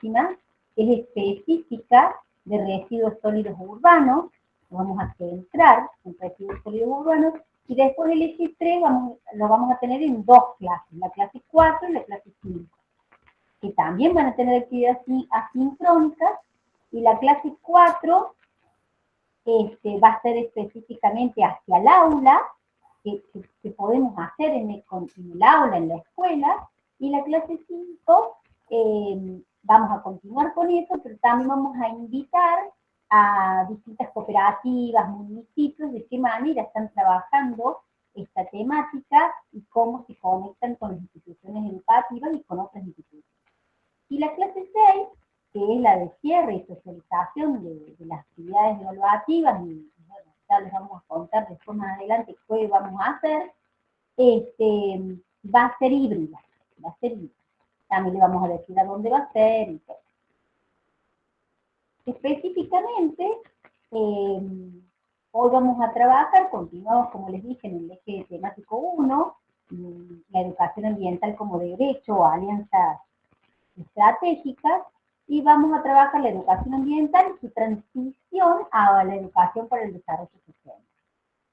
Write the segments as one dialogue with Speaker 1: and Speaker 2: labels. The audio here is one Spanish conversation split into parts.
Speaker 1: próxima, que es específica de residuos sólidos urbanos. Vamos a centrar en residuos sólidos urbanos y después el eje 3 lo vamos a tener en dos clases, la clase 4 y la clase 5, que también van a tener actividades asincrónicas, y la clase 4 va a ser específicamente hacia el aula, que podemos hacer en el aula, en la escuela, y la clase 5 vamos a continuar con eso, pero también vamos a invitar a distintas cooperativas, municipios, de qué manera están trabajando esta temática y cómo se conectan con las instituciones educativas y con otras instituciones. Y la clase 6, que es la de cierre y socialización de las actividades evaluativas, y bueno, ya les vamos a contar después más adelante qué vamos a hacer, va a ser híbrida, También le vamos a decir a dónde va a ser y todo. Específicamente, hoy vamos a trabajar, continuamos, como les dije, en el eje temático 1, la educación ambiental como derecho o alianzas estratégicas, y vamos a trabajar la educación ambiental y su transición a la educación para el desarrollo sostenible.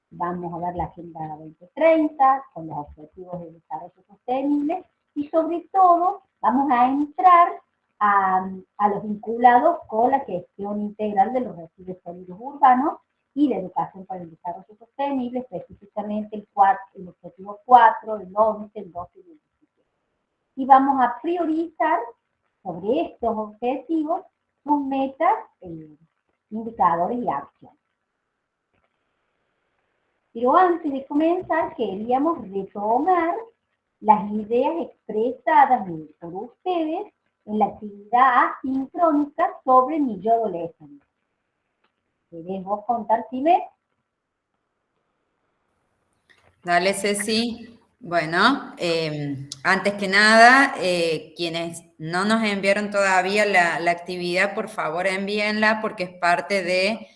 Speaker 1: Vamos a ver la Agenda 2030 con los objetivos de desarrollo sostenible, y sobre todo vamos a entrar a los vinculados con la gestión integral de los residuos sólidos urbanos y la educación para el desarrollo sostenible, específicamente el objetivo 4, el 11, el 12 y el 17. Y vamos a priorizar sobre estos objetivos sus metas, indicadores y acciones. Pero antes de comenzar, queríamos retomar las ideas expresadas por ustedes en la actividad asincrónica sobre mi yo adolescente. ¿Querés vos contar, Sime?
Speaker 2: Dale, Ceci. Bueno, antes que nada, quienes no nos enviaron todavía la actividad, por favor envíenla, porque es parte de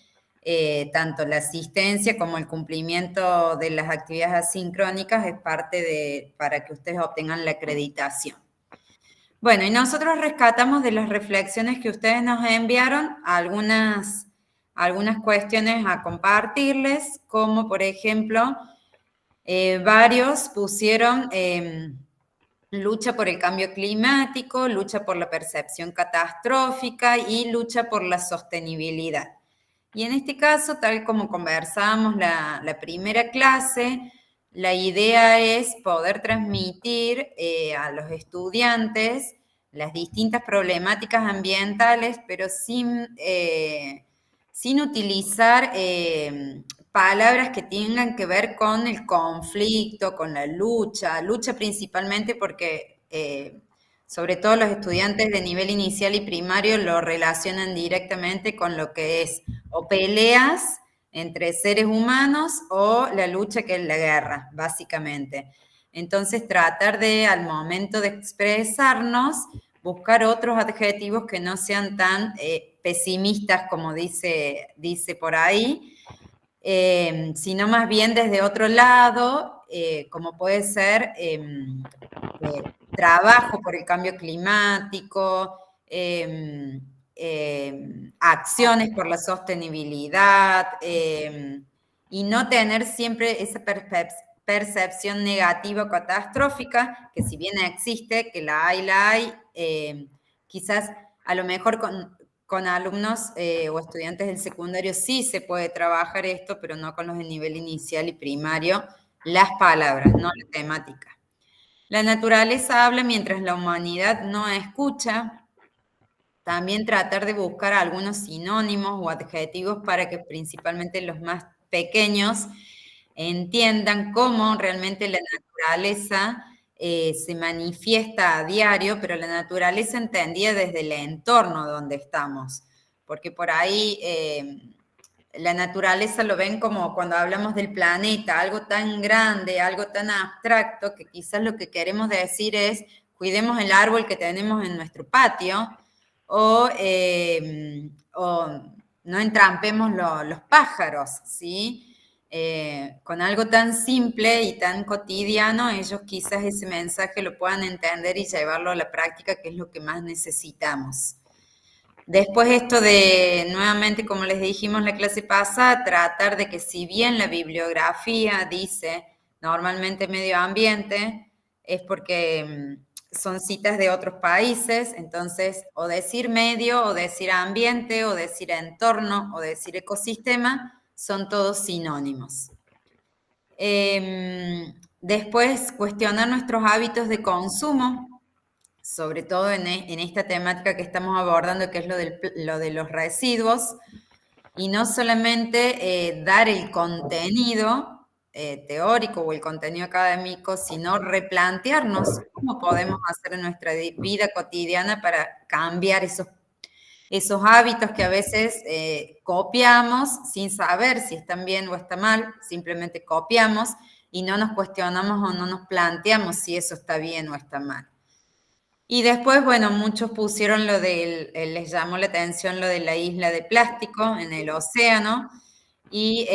Speaker 2: tanto la asistencia como el cumplimiento de las actividades asincrónicas, es parte para que ustedes obtengan la acreditación. Bueno, y nosotros rescatamos de las reflexiones que ustedes nos enviaron algunas cuestiones a compartirles, como por ejemplo, varios pusieron lucha por el cambio climático, lucha por la percepción catastrófica y lucha por la sostenibilidad. Y en este caso, tal como conversábamos la primera clase, la idea es poder transmitir a los estudiantes las distintas problemáticas ambientales, pero sin utilizar palabras que tengan que ver con el conflicto, con la lucha principalmente porque sobre todo los estudiantes de nivel inicial y primario lo relacionan directamente con lo que es o peleas entre seres humanos o la lucha que es la guerra, básicamente. Entonces tratar de, al momento de expresarnos, buscar otros adjetivos que no sean tan pesimistas como dice por ahí, sino más bien desde otro lado, como puede ser trabajo por el cambio climático, acciones por la sostenibilidad, y no tener siempre esa percepción negativa o catastrófica, que si bien existe, que la hay, quizás a lo mejor con alumnos o estudiantes del secundario sí se puede trabajar esto, pero no con los de nivel inicial y primario, las palabras, no la temática. La naturaleza habla mientras la humanidad no escucha. También tratar de buscar algunos sinónimos o adjetivos para que principalmente los más pequeños entiendan cómo realmente la naturaleza se manifiesta a diario, pero la naturaleza entendida desde el entorno donde estamos, porque por ahí la naturaleza lo ven como cuando hablamos del planeta, algo tan grande, algo tan abstracto, que quizás lo que queremos decir es cuidemos el árbol que tenemos en nuestro patio, o no entrampemos los pájaros, ¿sí? Con algo tan simple y tan cotidiano, ellos quizás ese mensaje lo puedan entender y llevarlo a la práctica, que es lo que más necesitamos. Después esto de, nuevamente, como les dijimos la clase pasada, tratar de que si bien la bibliografía dice normalmente medio ambiente, es porque son citas de otros países, entonces o decir medio, o decir ambiente, o decir entorno, o decir ecosistema, son todos sinónimos. Después, cuestionar nuestros hábitos de consumo, sobre todo en esta temática que estamos abordando, que es lo de los residuos, y no solamente dar el contenido teórico o el contenido académico, sino replantearnos cómo podemos hacer en nuestra vida cotidiana para cambiar esos hábitos que a veces copiamos sin saber si están bien o está mal, simplemente copiamos y no nos cuestionamos o no nos planteamos si eso está bien o está mal. Y después, bueno, muchos pusieron les llamó la atención lo de la isla de plástico en el océano, y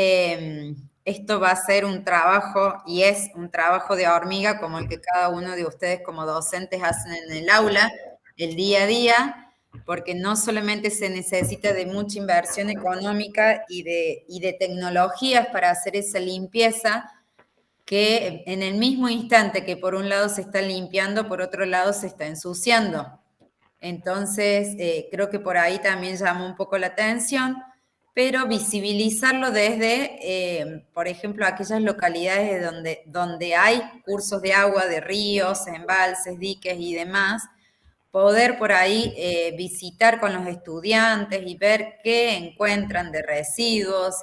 Speaker 2: esto va a ser un trabajo, y es un trabajo de hormiga como el que cada uno de ustedes como docentes hacen en el aula, el día a día, porque no solamente se necesita de mucha inversión económica y de tecnologías para hacer esa limpieza, que en el mismo instante que por un lado se está limpiando, por otro lado se está ensuciando. Entonces, creo que por ahí también llama un poco la atención, pero visibilizarlo desde, por ejemplo, aquellas localidades donde hay cursos de agua, de ríos, embalses, diques y demás, poder por ahí visitar con los estudiantes y ver qué encuentran de residuos,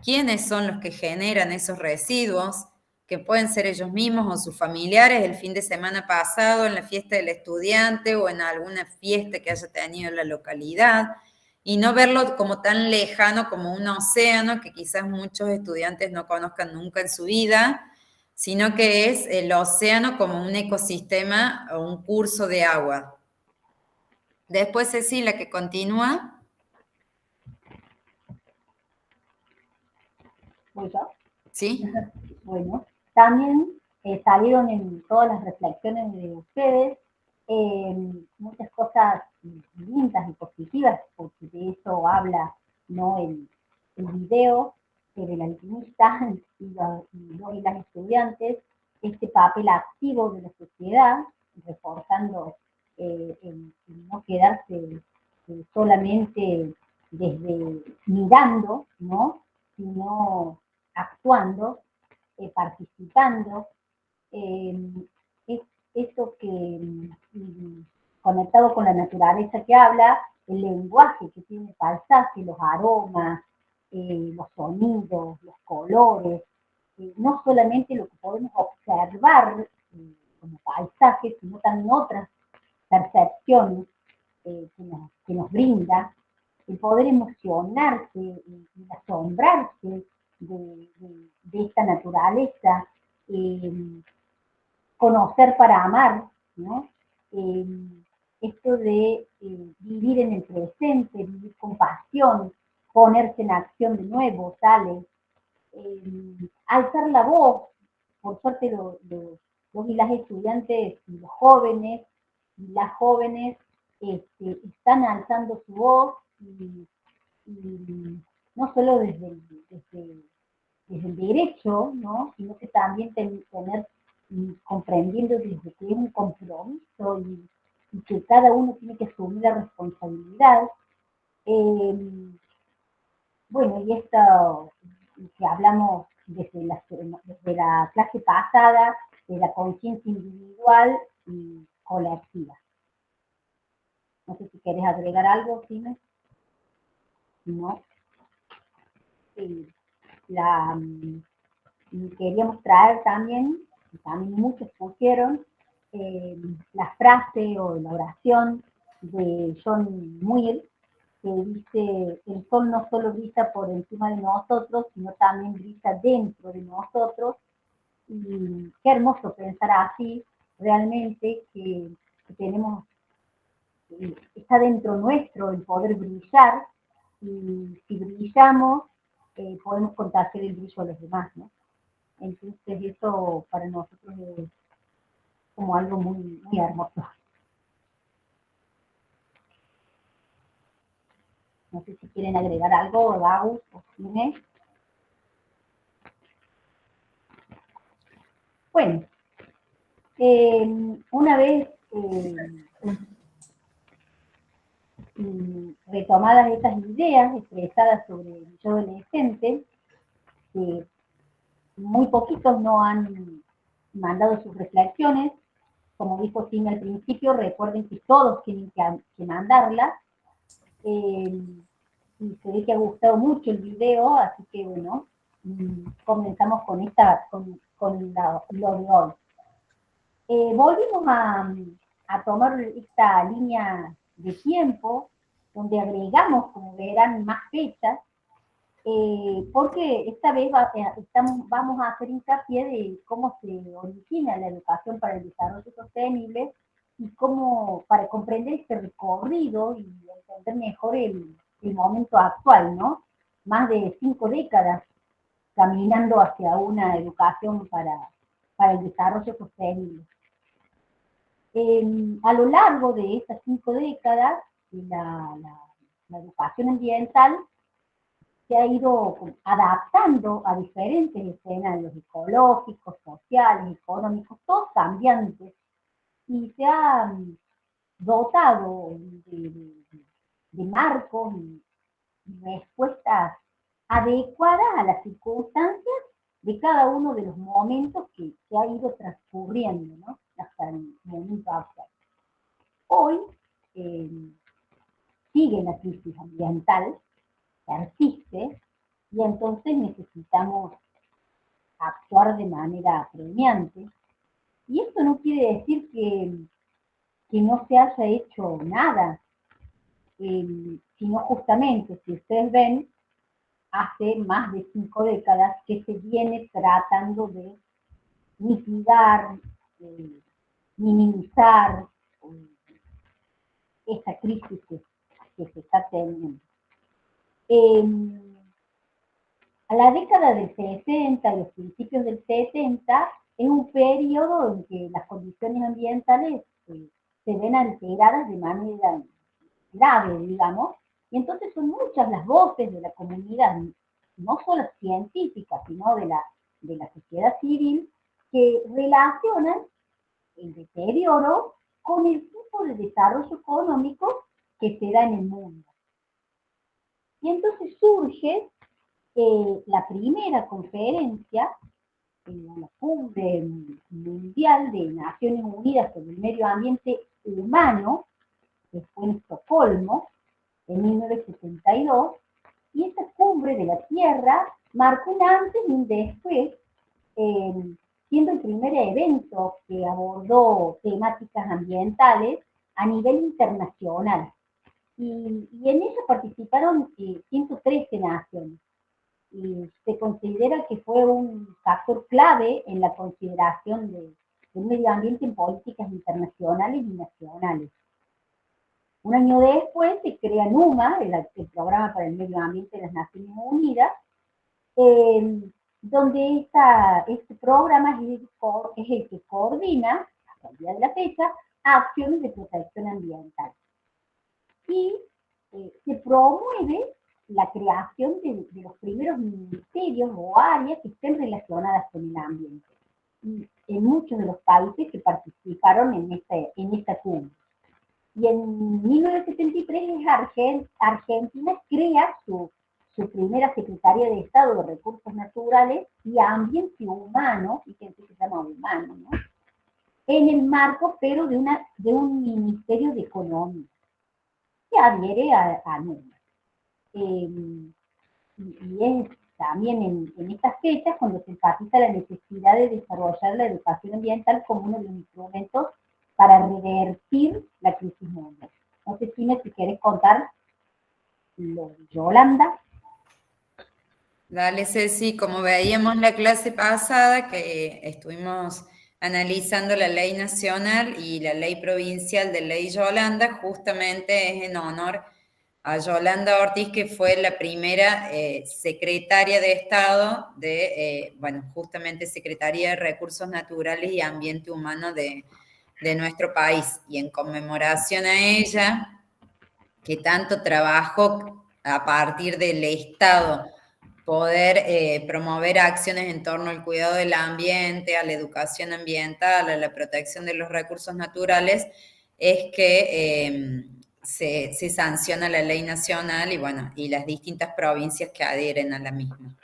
Speaker 2: quiénes son los que generan esos residuos, que pueden ser ellos mismos o sus familiares el fin de semana pasado en la fiesta del estudiante o en alguna fiesta que haya tenido en la localidad, y no verlo como tan lejano como un océano que quizás muchos estudiantes no conozcan nunca en su vida, sino que es el océano como un ecosistema o un curso de agua. Después Cecilia, que continúa.
Speaker 1: ¿Voy yo?
Speaker 2: ¿Sí?
Speaker 1: Bueno, también salieron en todas las reflexiones de ustedes muchas cosas lindas y positivas, porque de eso habla, ¿no?, el video del alpinista y las estudiantes, este papel activo de la sociedad, reforzando el no quedarse solamente desde mirando, ¿no?, sino actuando, participando. Es eso que, conectado con la naturaleza que habla, el lenguaje que tiene el paisaje, los aromas, los sonidos, los colores, no solamente lo que podemos observar como paisaje, sino también otras percepciones que nos brinda, el poder emocionarse y asombrarse de esta naturaleza, conocer para amar, ¿no? Eh, Esto de vivir en el presente, vivir con pasión, ponerse en acción de nuevo, sale, alzar la voz, por suerte los y las estudiantes y los jóvenes y las jóvenes están alzando su voz y no solo desde el derecho, ¿no?, sino que también tener comprendiendo desde que es un compromiso y que cada uno tiene que asumir la responsabilidad. Eh, bueno, y esto que hablamos desde la clase pasada, de la conciencia individual y colectiva. No sé si querés agregar algo, Cine. No. La, y queríamos traer también muchos pusieron, la frase o la oración de John Muir, que dice: el sol no solo brilla por encima de nosotros, sino también brilla dentro de nosotros. Y qué hermoso pensar así, realmente, que tenemos, está dentro nuestro el poder brillar, y si brillamos, podemos contagiar el brillo a los demás, ¿no? Entonces eso para nosotros es como algo muy, muy hermoso. No sé si quieren agregar algo, Lau o Cine. Bueno, una vez retomadas estas ideas expresadas sobre el yo adolescente, muy poquitos no han mandado sus reflexiones. Como dijo Tim al principio, recuerden que todos tienen que mandarlas. Y se ve que ha gustado mucho el video, así que bueno, comenzamos con lo de hoy. Volvimos a tomar esta línea de tiempo, donde agregamos, como verán, más fechas, porque esta vez vamos a hacer hincapié de cómo se origina la educación para el desarrollo sostenible y cómo, para comprender este recorrido y entender mejor el momento actual, ¿no? Más de 5 décadas caminando hacia una educación para el desarrollo sostenible. A lo largo de estas 5 décadas, la educación ambiental se ha ido adaptando a diferentes escenarios ecológicos, sociales, económicos, todos cambiantes, y se ha dotado de marcos y respuestas adecuadas a las circunstancias de cada uno de los momentos que ha ido transcurriendo, ¿no? Hasta el momento actual. Hoy sigue la crisis ambiental, persiste, y entonces necesitamos actuar de manera apremiante. Y esto no quiere decir que no se haya hecho nada, sino justamente, si ustedes ven, hace más de 5 décadas que se viene tratando de mitigar, minimizar esta crisis que se está teniendo. A la década del 60 y los principios del 70 es un periodo en que las condiciones ambientales se ven alteradas de manera grave, digamos, y entonces son muchas las voces de la comunidad, no solo científicas, sino de la sociedad civil, que relacionan el deterioro con el tipo de desarrollo económico que se da en el mundo. Y entonces surge la primera conferencia en la Cumbre Mundial de Naciones Unidas sobre el Medio Ambiente Humano, que fue en Estocolmo, en 1972, y esta cumbre de la Tierra marcó un antes y un después, siendo el primer evento que abordó temáticas ambientales a nivel internacional. Y en ella participaron 113 naciones. Y se considera que fue un factor clave en la consideración del medio ambiente en políticas internacionales y nacionales. Un año después se crea NUMA, el Programa para el Medio Ambiente de las Naciones Unidas, donde este programa es el que coordina, hasta el día de la fecha, acciones de protección ambiental. Y se promueve la creación de los primeros ministerios o áreas que estén relacionadas con el ambiente. Y en muchos de los países que participaron en esta cumbre. Y en 1973 Argentina crea su primera Secretaría de Estado de Recursos Naturales y Ambiente Humano, fíjense que se llama humano, ¿no? En el marco, pero de un Ministerio de Economía, que adhiere a NUMA. Y es también en estas fechas cuando se enfatiza la necesidad de desarrollar la educación ambiental como uno de los instrumentos para revertir la crisis mundial. No sé, Cine, si querés contar lo de Yolanda.
Speaker 2: Dale, Ceci, como veíamos la clase pasada, que estuvimos analizando la ley nacional y la ley provincial de ley Yolanda, justamente es en honor a Yolanda Ortiz, que fue la primera secretaria de Estado de, justamente Secretaría de Recursos Naturales y Ambiente Humano de nuestro país. Y en conmemoración a ella, que tanto trabajó a partir del Estado poder promover acciones en torno al cuidado del ambiente, a la educación ambiental, a la protección de los recursos naturales, es que se sanciona la ley nacional y, bueno, y las distintas provincias que adhieren a la misma.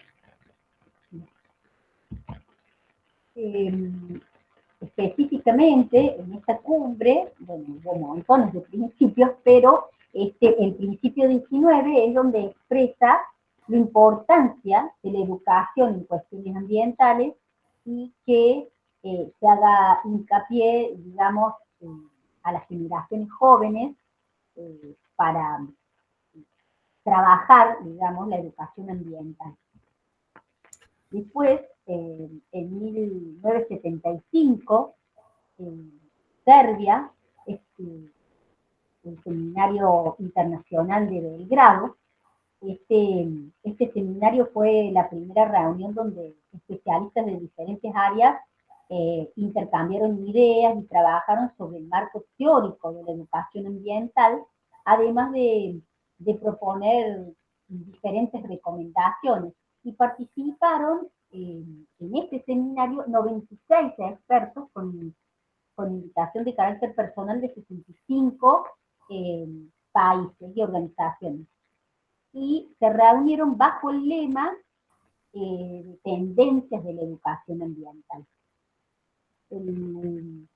Speaker 1: Específicamente, en esta cumbre, bueno, hubo montones de principios, pero el principio 19 es donde expresa la importancia de la educación en cuestiones ambientales y que se haga hincapié, digamos, a las generaciones jóvenes para trabajar, digamos, la educación ambiental. Después, en 1975, en Serbia, el Seminario Internacional de Belgrado. Este seminario fue la primera reunión donde especialistas de diferentes áreas intercambiaron ideas y trabajaron sobre el marco teórico de la educación ambiental, además de proponer diferentes recomendaciones. Y participaron en este seminario 96 expertos con invitación de carácter personal de 65 países y organizaciones. Y se reunieron bajo el lema de tendencias de la educación ambiental. En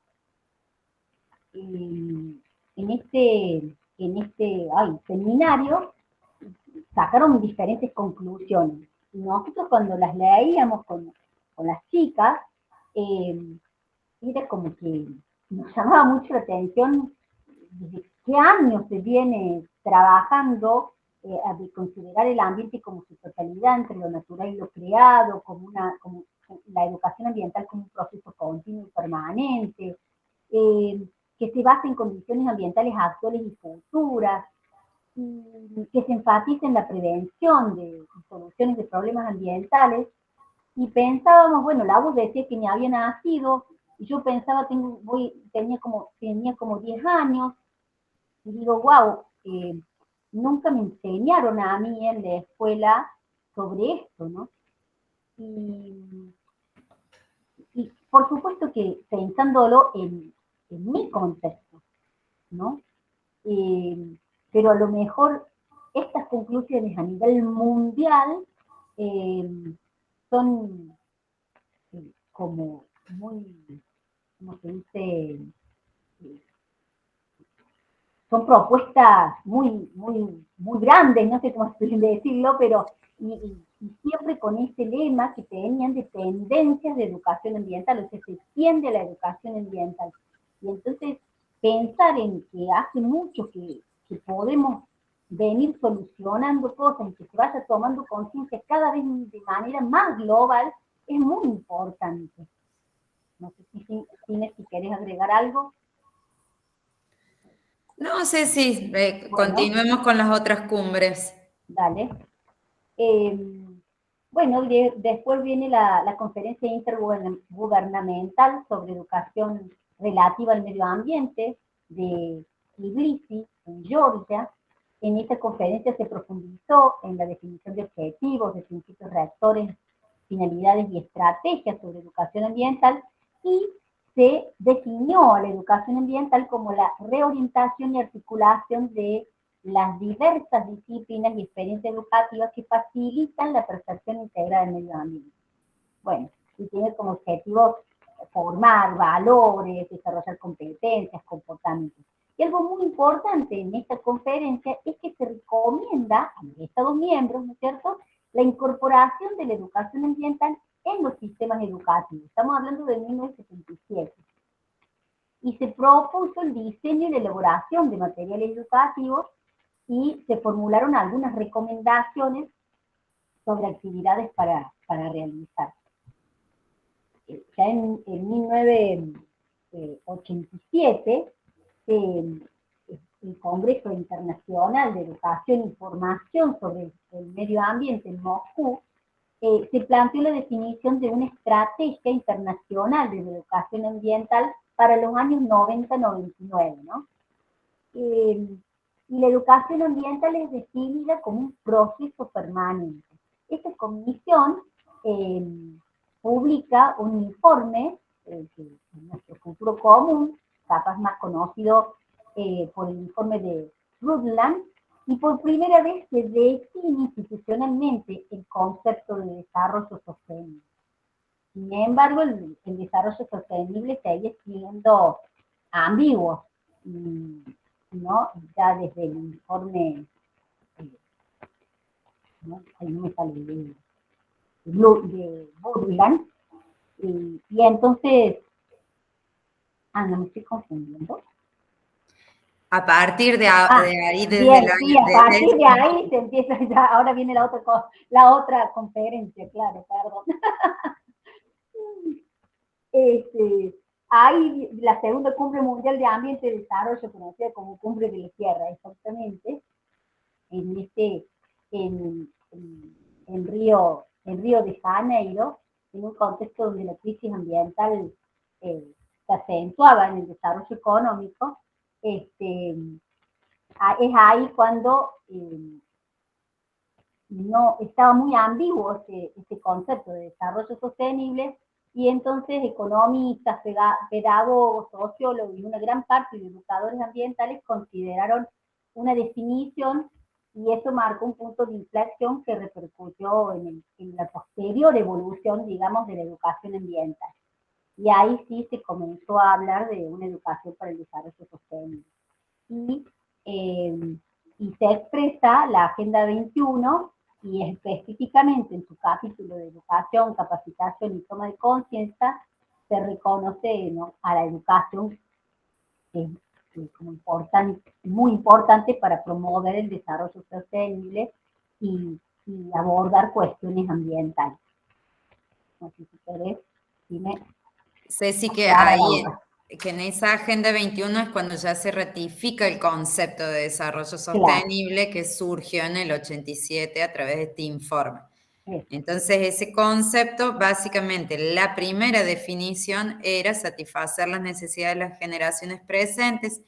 Speaker 1: este seminario sacaron diferentes conclusiones. Y nosotros cuando las leíamos con las chicas, era como que nos llamaba mucho la atención desde qué años se viene trabajando de considerar el ambiente como su totalidad entre lo natural y lo creado, como la educación ambiental como un proceso continuo y permanente, que se basa en condiciones ambientales actuales y futuras, y que se enfatiza en la prevención de soluciones de problemas ambientales. Y pensábamos, bueno, la voz decía que ni había nacido, y yo pensaba, tenía como 10 años, y digo, wow, nunca me enseñaron a mí en la escuela sobre esto, ¿no? Y por supuesto que pensándolo en mi contexto, ¿no? Pero a lo mejor estas conclusiones a nivel mundial son como muy, ¿cómo se dice? Son propuestas muy grandes, no sé cómo decirlo, pero y siempre con ese lema que tenían de tendencias de educación ambiental, o sea, se extiende a la educación ambiental. Y entonces pensar en que hace mucho que podemos venir solucionando cosas y que se vaya tomando conciencia cada vez de manera más global, es muy importante. No sé si querés agregar algo.
Speaker 2: No sé si
Speaker 1: Bueno,
Speaker 2: continuemos con las otras cumbres.
Speaker 1: Dale. Bueno, después viene la conferencia intergubernamental sobre educación relativa al medio ambiente de Tbilisi, en Georgia. En esta conferencia se profundizó en la definición de objetivos, de principios rectores, finalidades y estrategias sobre educación ambiental, y se definió a la educación ambiental como la reorientación y articulación de las diversas disciplinas y experiencias educativas que facilitan la percepción integrada del medio ambiente. Bueno, y tiene como objetivo formar valores, desarrollar competencias, comportamientos. Y algo muy importante en esta conferencia es que se recomienda a los Estados miembros, ¿no es cierto?, la incorporación de la educación ambiental en los sistemas educativos. Estamos hablando de 1977. Y se propuso el diseño y la elaboración de materiales educativos y se formularon algunas recomendaciones sobre actividades para realizar. Ya en 1987, el Congreso Internacional de Educación y Formación sobre el Medio Ambiente en Moscú, se planteó la definición de una estrategia internacional de educación ambiental para los años 90-99, ¿no? y la educación ambiental es definida como un proceso permanente. Esta comisión publica un informe, que es nuestro futuro común, capaz más conocido por el informe de Rutland, y por primera vez se define institucionalmente el concepto de desarrollo sostenible. Sin embargo, el desarrollo sostenible sigue siendo ambiguo, ¿no? Ya desde el informe, ¿no? Ahí no me sale de Burland, y entonces, no me estoy confundiendo.
Speaker 2: A partir de ahí, desde el
Speaker 1: Bien,
Speaker 2: año...
Speaker 1: sí, a partir de ahí se empieza, ya, ahora viene la otra conferencia, claro, perdón. Hay la segunda cumbre mundial de ambiente y desarrollo, conocida como Cumbre de la Tierra, exactamente, en, Río de Janeiro, en un contexto donde la crisis ambiental se acentuaba en el desarrollo económico. Es ahí cuando no estaba muy ambiguo este concepto de desarrollo sostenible, y entonces economistas, pedagogos, sociólogos y una gran parte de educadores ambientales consideraron una definición, y eso marcó un punto de inflexión que repercutió en la posterior evolución, digamos, de la educación ambiental. Y ahí sí se comenzó a hablar de una educación para el desarrollo sostenible. Y se expresa la Agenda 21, y específicamente en su capítulo de educación, capacitación y toma de conciencia, se reconoce, ¿no?, a la educación como muy importante para promover el desarrollo sostenible y abordar cuestiones ambientales. No sé si querés, dime.
Speaker 2: Ceci, que ahí, que en esa Agenda 21 es cuando ya se ratifica el concepto de desarrollo sostenible, claro, que surgió en el 87 a través de este informe. Sí. Entonces, ese concepto, básicamente, la primera definición era satisfacer las necesidades de las generaciones presentes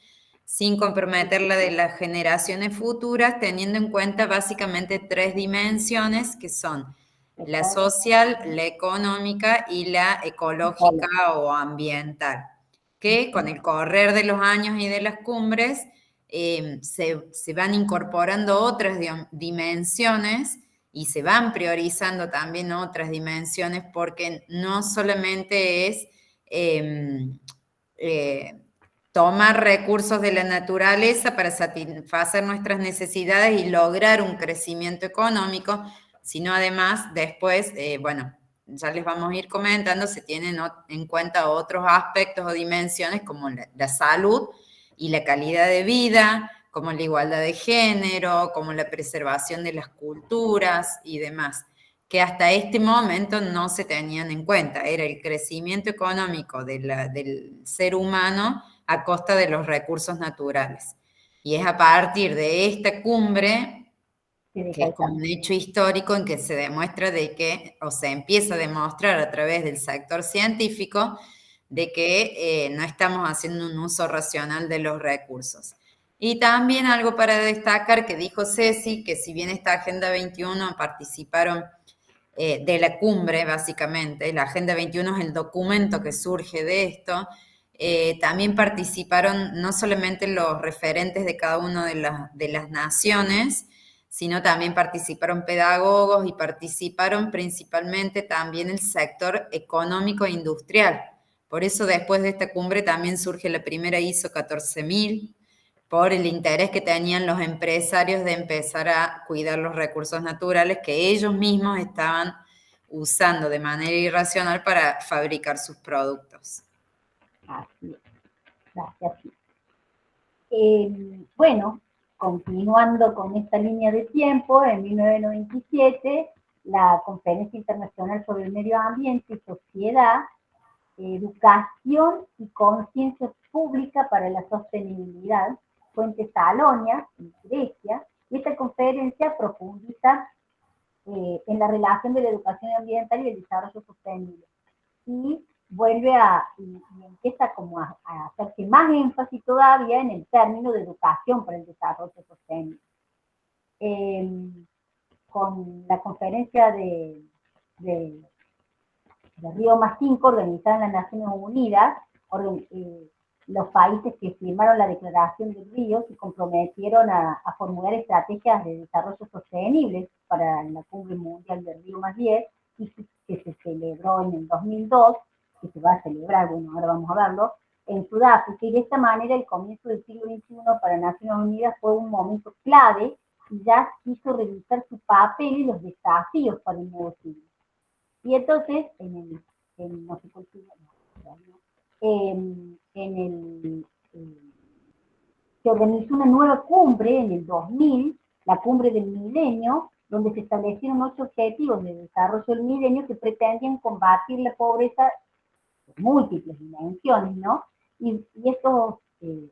Speaker 2: sin comprometer la de las generaciones futuras, teniendo en cuenta básicamente 3 dimensiones que son la social, la económica y la ecológica o ambiental, que con el correr de los años y de las cumbres se van incorporando otras dimensiones y se van priorizando también otras dimensiones, porque no solamente es tomar recursos de la naturaleza para satisfacer nuestras necesidades y lograr un crecimiento económico, sino además después, bueno, ya les vamos a ir comentando, se tienen en cuenta otros aspectos o dimensiones como la salud y la calidad de vida, como la igualdad de género, como la preservación de las culturas y demás, que hasta este momento no se tenían en cuenta. Era el crecimiento económico del ser humano a costa de los recursos naturales. Y es a partir de esta cumbre, que es como un hecho histórico en que se demuestra de que, o se empieza a demostrar a través del sector científico, de que no estamos haciendo un uso racional de los recursos. Y también algo para destacar que dijo Ceci, que si bien esta Agenda 21 participaron de la cumbre, básicamente, la Agenda 21 es el documento que surge de esto, también participaron no solamente los referentes de cada una de las naciones, sino también participaron pedagogos y participaron principalmente también el sector económico e industrial. Por eso después de esta cumbre también surge la primera ISO 14000, por el interés que tenían los empresarios de empezar a cuidar los recursos naturales que ellos mismos estaban usando de manera irracional para fabricar sus productos.
Speaker 1: Así es. Gracias. Bueno, continuando con esta línea de tiempo, en 1997, la Conferencia Internacional sobre el Medio Ambiente y Sociedad, Educación y Conciencia Pública para la Sostenibilidad, fue en Tesalónica, en Grecia, y esta conferencia profundiza en la relación de la educación ambiental y el desarrollo sostenible. Y vuelve y empieza como a hacerse más énfasis todavía en el término de educación para el desarrollo sostenible. Con la conferencia de Río más 5 organizada en las Naciones Unidas, los países que firmaron la declaración de Río se comprometieron a formular estrategias de desarrollo sostenible para la cumbre mundial de Río más 10, y que se celebró en el 2002, que se va a celebrar, bueno, ahora vamos a verlo, en Sudáfrica, y de esta manera el comienzo del siglo XXI para Naciones Unidas fue un momento clave y ya quiso revisar su papel y los desafíos para el nuevo siglo. Y entonces, no sé cuál se organizó una nueva cumbre en el 2000, la cumbre del milenio, donde se establecieron 8 objetivos de desarrollo del milenio que pretendían combatir la pobreza en múltiples dimensiones, ¿no? Y estos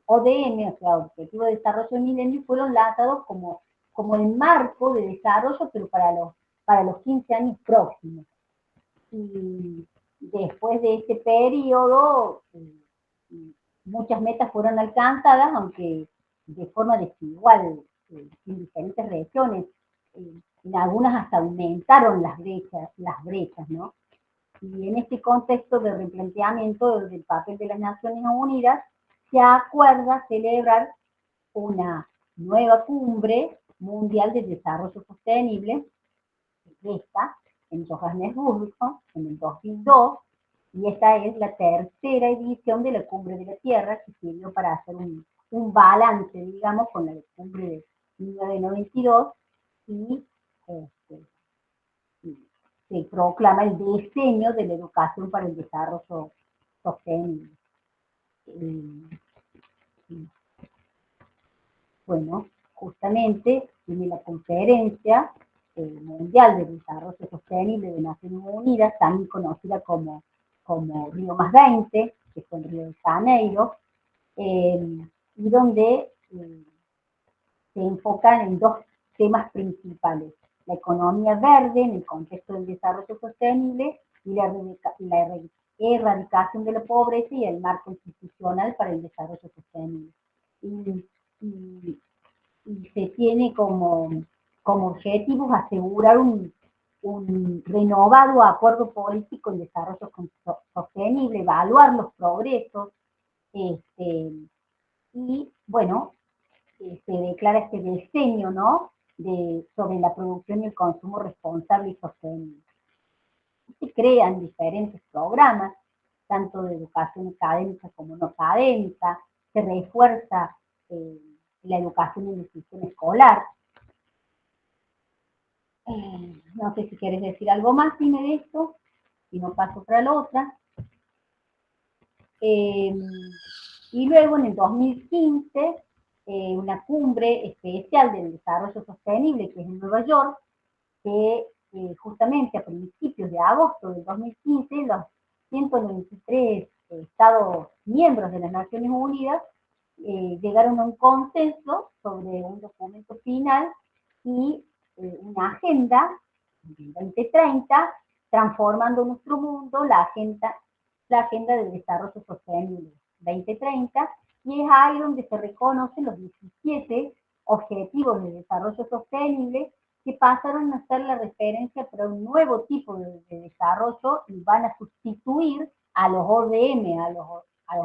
Speaker 1: ODM, o sea, Objetivos de Desarrollo del Milenio, fueron lanzados como el marco de desarrollo, pero para los 15 años próximos. Y después de este periodo, muchas metas fueron alcanzadas, aunque de forma desigual, en diferentes regiones. En algunas hasta aumentaron las brechas, ¿no? Y en este contexto de replanteamiento del papel de las Naciones Unidas, se acuerda celebrar una nueva cumbre mundial de desarrollo sostenible, esta, en Johannesburgo, en el 2002, y esta es la tercera edición de la Cumbre de la Tierra, que sirvió para hacer un balance, digamos, con la cumbre de 1992, y se proclama el diseño de la educación para el desarrollo sostenible. Bueno, justamente tiene la conferencia mundial de desarrollo sostenible de Naciones Unidas, también conocida como Río más 20, que fue en Río de Janeiro, y donde se enfocan en 2 temas principales: la economía verde en el contexto del desarrollo sostenible y la erradicación de la pobreza y el marco institucional para el desarrollo sostenible. Y se tiene como objetivos asegurar un renovado acuerdo político en desarrollo sostenible, evaluar los progresos, y bueno, se declara este diseño, ¿no?, sobre la producción y el consumo responsable y sostenible. Se crean diferentes programas, tanto de educación académica como no académica, se refuerza la educación en la institución escolar. No sé si quieres decir algo más, dime de esto, si no paso para la otra. Y luego en el 2015, una cumbre especial del desarrollo sostenible, que es en Nueva York, que justamente a principios de agosto del 2015, los 193 Estados miembros de las Naciones Unidas llegaron a un consenso sobre un documento final y una agenda 2030, transformando nuestro mundo, la agenda de desarrollo sostenible 2030, y es ahí donde se reconocen los 17 objetivos de desarrollo sostenible que pasaron a ser la referencia para un nuevo tipo de desarrollo y van a sustituir a los ODM, a los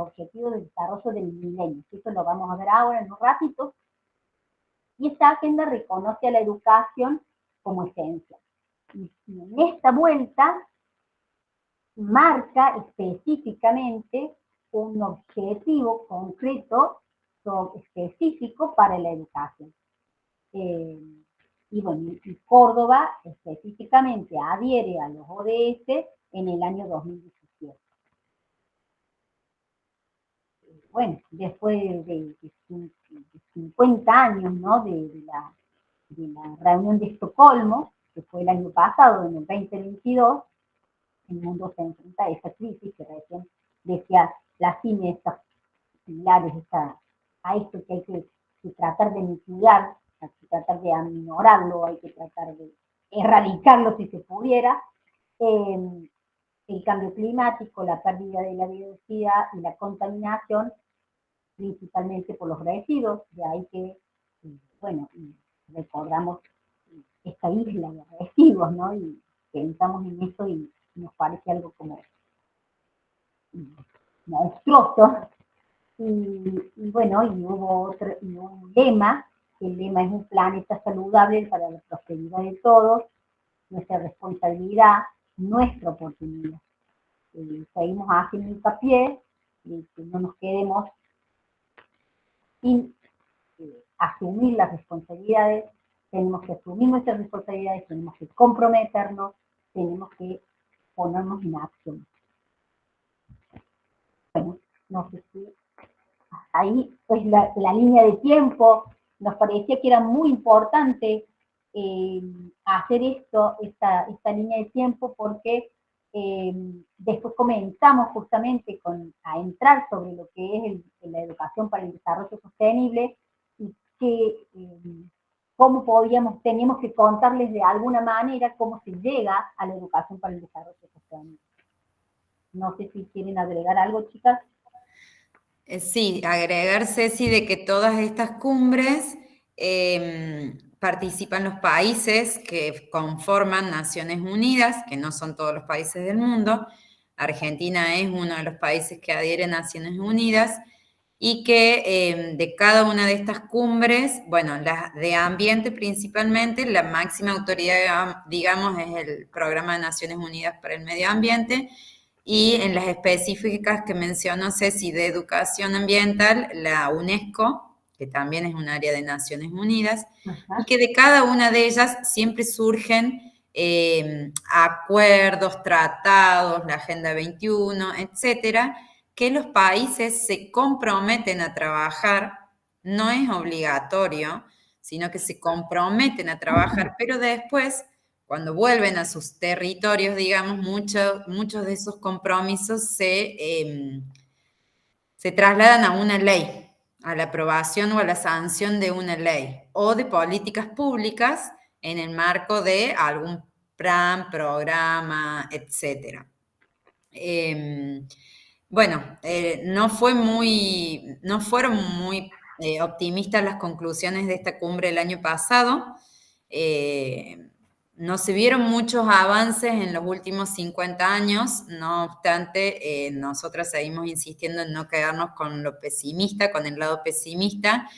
Speaker 1: objetivos de desarrollo del milenio. Esto lo vamos a ver ahora en un ratito. Y esta agenda reconoce a la educación como esencia. Y en esta vuelta marca específicamente un objetivo concreto, específico para la educación. Y bueno, y Córdoba específicamente adhiere a los ODS en el año 2017. Bueno, después de 50 años, ¿no?, de la reunión de Estocolmo, que fue el año pasado, en el 2022, el mundo se enfrenta a esa crisis que recién decía la CIME, estas pilares, a esto que hay que tratar de mitigar, hay que tratar de aminorarlo, hay que tratar de erradicarlo si se pudiera. el cambio climático, la pérdida de la biodiversidad y la contaminación, principalmente por los residuos, de ahí que, bueno, recordamos esta isla de residuos, ¿no? Y pensamos en eso y nos parece algo como monstruoso. Y bueno, y un lema, que el lema es un planeta saludable para la prosperidad de todos, nuestra responsabilidad, nuestra oportunidad. Seguimos haciendo hincapié y que no nos quedemos sin asumir las responsabilidades, tenemos que asumir nuestras responsabilidades, tenemos que comprometernos, tenemos que ponernos en acción. Bueno, no sé si ahí pues la línea de tiempo nos parecía que era muy importante hacer esta línea de tiempo porque después comenzamos justamente a entrar sobre lo que es la educación para el desarrollo sostenible y que cómo teníamos que contarles de alguna manera cómo se llega a la educación para el desarrollo sostenible. No sé si quieren agregar algo, chicas.
Speaker 2: Sí, agregar, Ceci, de que todas estas cumbres participan los países que conforman Naciones Unidas, que no son todos los países del mundo. Argentina es uno de los países que adhiere a Naciones Unidas y que de cada una de estas cumbres, bueno, las de ambiente principalmente, la máxima autoridad, digamos, es el Programa de Naciones Unidas para el Medio Ambiente, y en las específicas que mencionó Ceci de educación ambiental, la UNESCO, que también es un área de Naciones Unidas, y que de cada una de ellas siempre surgen acuerdos, tratados, la Agenda 21, etcétera, que los países se comprometen a trabajar, no es obligatorio, sino que se comprometen a trabajar, pero después, cuando vuelven a sus territorios, digamos, muchos de esos compromisos se trasladan a una ley, a la aprobación o a la sanción de una ley, o de políticas públicas en el marco de algún plan, programa, etcétera. Bueno, no fueron muy optimistas las conclusiones de esta cumbre el año pasado. No se vieron muchos avances en los últimos 50 años, no obstante, nosotras seguimos insistiendo en no quedarnos con lo pesimista, con el lado pesimista,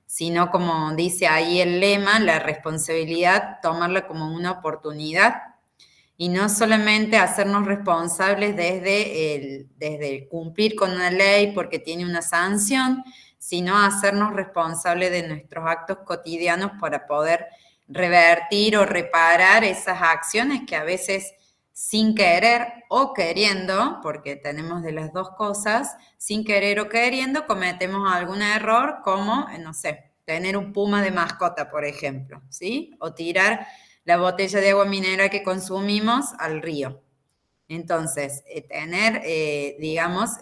Speaker 2: sino como dice ahí el lema, la responsabilidad, tomarla como una oportunidad y no solamente hacernos responsables desde el cumplir con una ley porque tiene una sanción, sino hacernos responsables de nuestros actos cotidianos para poder revertir o reparar esas acciones que a veces sin querer o queriendo, porque tenemos de las dos cosas, sin querer o queriendo cometemos algún error como, no sé, tener un puma de mascota, por ejemplo, ¿sí? O tirar la botella de agua mineral que consumimos al río. Entonces, tener, digamos,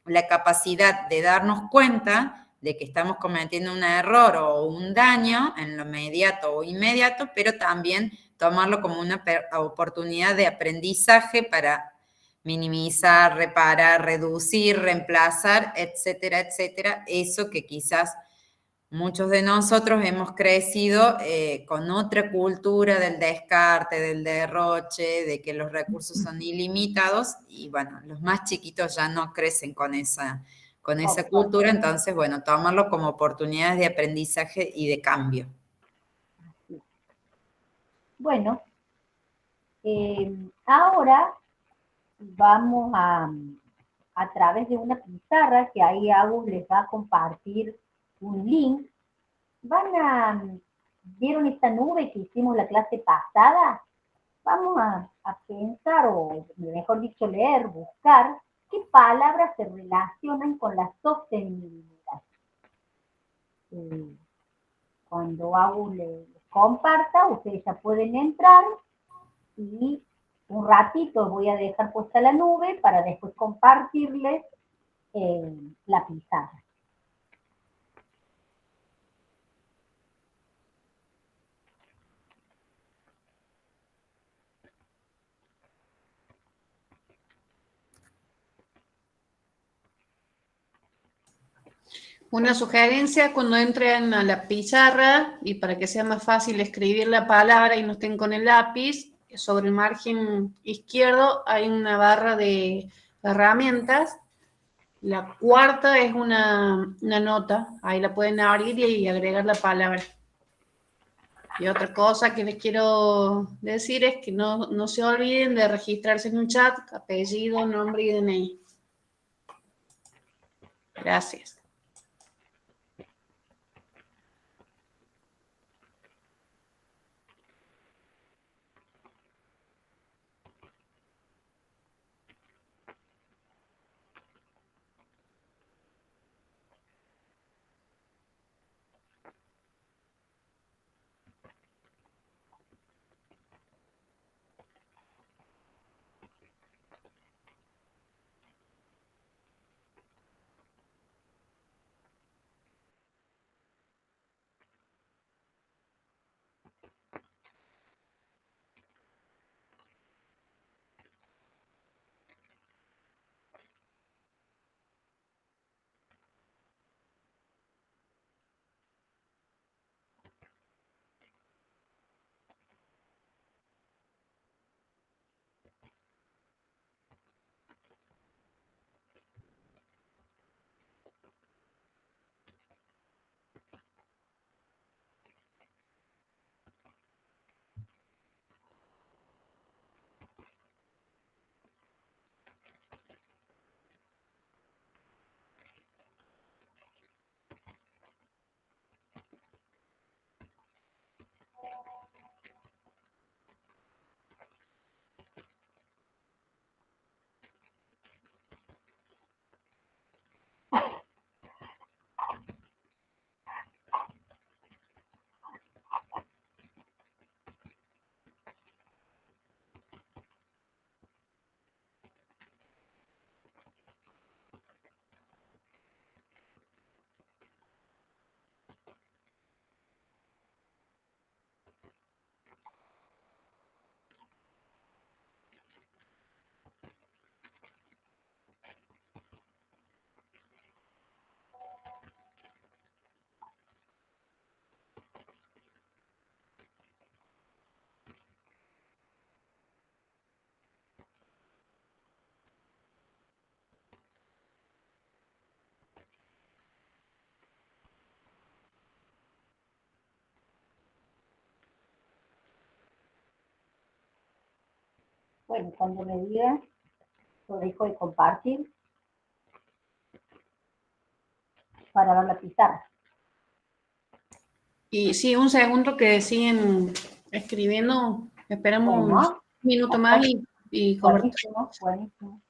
Speaker 2: la capacidad de darnos cuenta de que estamos cometiendo un error o un daño en lo inmediato o inmediato, pero también tomarlo como una oportunidad de aprendizaje para minimizar, reparar, reducir, reemplazar, etcétera, etcétera, eso que quizás muchos de nosotros hemos crecido con otra cultura del descarte, del derroche, de que los recursos son ilimitados y bueno, los más chiquitos ya no crecen con esa cultura, entonces bueno, tomarlo como oportunidades de aprendizaje y de cambio.
Speaker 1: Bueno, ahora vamos a través de una pizarra que ahí Agus les va a compartir un link. ¿Vieron esta nube que hicimos la clase pasada? Vamos a pensar, o mejor dicho, leer, buscar, qué palabras se relacionan con la sostenibilidad. Cuando Agus les comparta, ustedes ya pueden entrar y un ratito voy a dejar puesta la nube para después compartirles la pizarra.
Speaker 3: Una sugerencia cuando entren a la pizarra y para que sea más fácil escribir la palabra y no estén con el lápiz, sobre el margen izquierdo hay una barra de herramientas. La cuarta es una nota, ahí la pueden abrir y agregar la palabra. Y otra cosa que les quiero decir es que no se olviden de registrarse en un chat, apellido, nombre y DNI. Gracias.
Speaker 1: Bueno, cuando me digan, lo dejo de compartir para ver la pizarra.
Speaker 3: Y sí, un segundo que siguen escribiendo. Esperamos un
Speaker 1: Bueno,
Speaker 3: minuto más y
Speaker 1: buenísimo, buenísimo.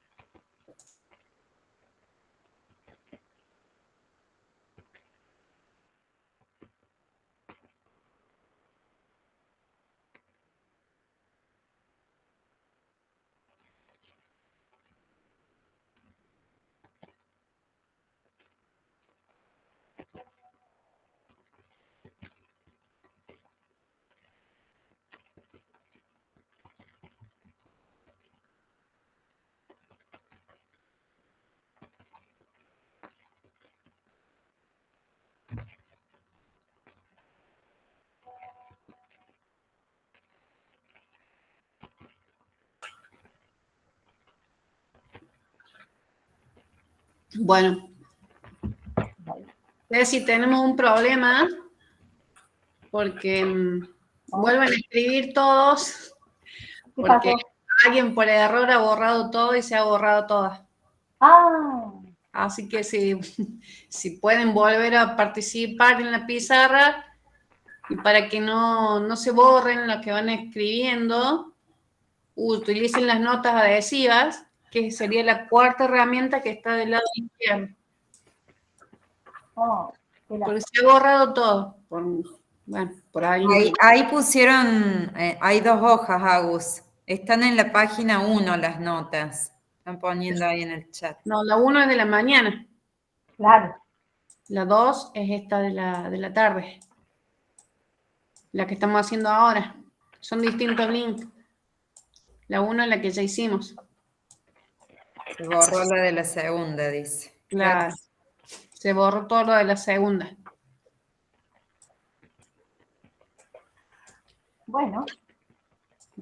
Speaker 3: Bueno, si tenemos un problema, porque vuelven a escribir todos,
Speaker 1: ¿Qué
Speaker 3: porque
Speaker 1: pasó?
Speaker 3: alguien por error ha borrado todo y se ha borrado todas.
Speaker 1: Ah,
Speaker 3: Así que si pueden volver a participar en la pizarra y para que no se borren lo que van escribiendo, utilicen las notas adhesivas, que sería la cuarta herramienta que está del lado izquierdo.
Speaker 1: oh,
Speaker 3: Porque se ha borrado todo. Bueno, por ahí.
Speaker 2: Ahí pusieron, hay 2 hojas, Agus. Están en la página 1 las notas. Están poniendo ahí en el chat.
Speaker 3: No, la 1 es de la mañana.
Speaker 1: claro.
Speaker 3: La 2 es esta de la tarde. La que estamos haciendo ahora. Son distintos links. La 1 es la que ya hicimos.
Speaker 2: Se borró la de la segunda, dice.
Speaker 3: Claro. Se borró todo lo de la segunda.
Speaker 1: Bueno,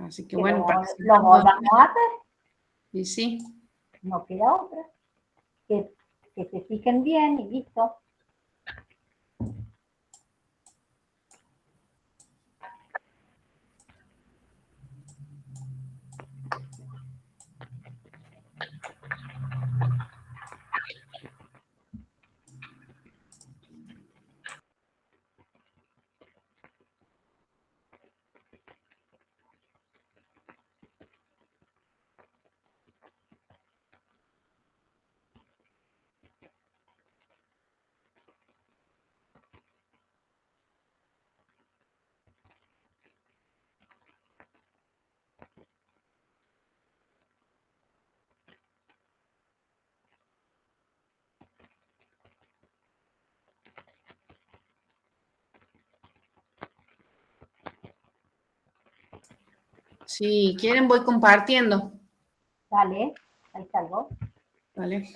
Speaker 3: Así que
Speaker 1: que
Speaker 3: bueno,
Speaker 1: lo volvamos a hacer,
Speaker 3: y sí.
Speaker 1: no queda otra. Que se fijen bien y listo.
Speaker 3: Si quieren voy compartiendo.
Speaker 1: Dale, ahí salgo.
Speaker 3: Vale.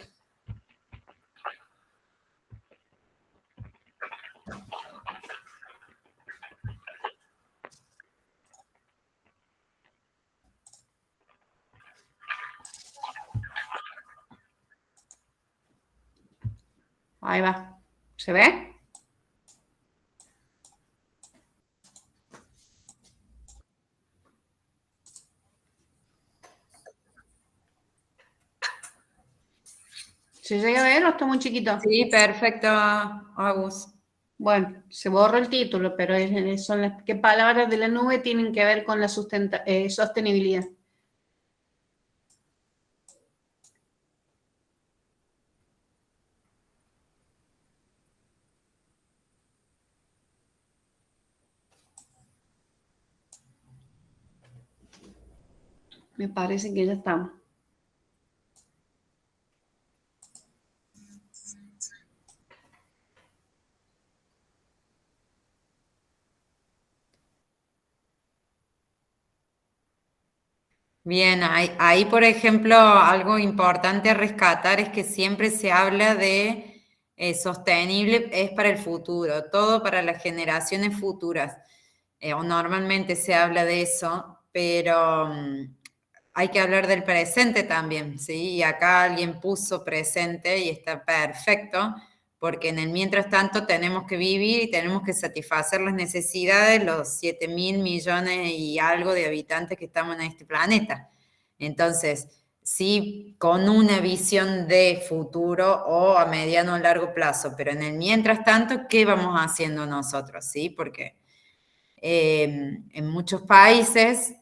Speaker 3: Ahí va. ¿Se ve? ¿Se llega a ver o está muy chiquito?
Speaker 2: Sí, perfecto, Agus.
Speaker 3: Bueno, se borra el título, pero son las qué palabras de la nube tienen que ver con la sostenibilidad. Me parece que ya estamos.
Speaker 2: Bien, ahí, por ejemplo, algo importante a rescatar es que siempre se habla de sostenible, es para el futuro, todo para las generaciones futuras. O normalmente se habla de eso, pero hay que hablar del presente también, ¿sí? Y acá alguien puso presente y está perfecto, porque en el mientras tanto tenemos que vivir y tenemos que satisfacer las necesidades de los 7.000 millones y algo de habitantes que estamos en este planeta. Entonces, sí, con una visión de futuro o a mediano o largo plazo, pero en el mientras tanto, ¿qué vamos haciendo nosotros? ¿Sí? Porque en muchos países,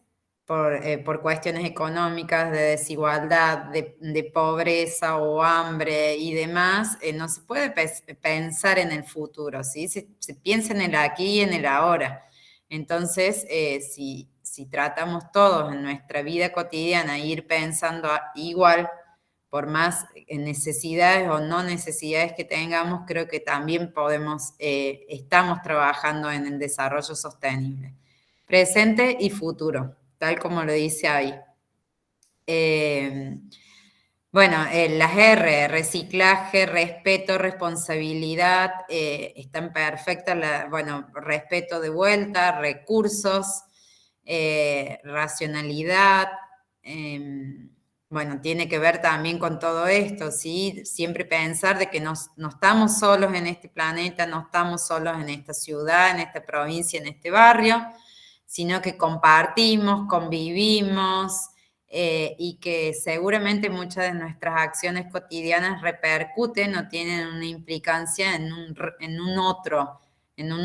Speaker 2: por cuestiones económicas, de desigualdad, de pobreza o hambre y demás, no se puede pensar en el futuro, ¿sí? Se piensa en el aquí y en el ahora. Entonces, si tratamos todos en nuestra vida cotidiana ir pensando igual, por más necesidades o no necesidades que tengamos, creo que también estamos trabajando en el desarrollo sostenible. Presente y futuro, tal como lo dice ahí. Bueno, las R, reciclaje, respeto, responsabilidad, están perfectas. Bueno, respeto de vuelta, recursos, racionalidad, bueno, tiene que ver también con todo esto, ¿sí? Siempre pensar de que no estamos solos en este planeta, no estamos solos en esta ciudad, en esta provincia, en este barrio, sino que compartimos, convivimos, y que seguramente muchas de nuestras acciones cotidianas repercuten o tienen una implicancia en un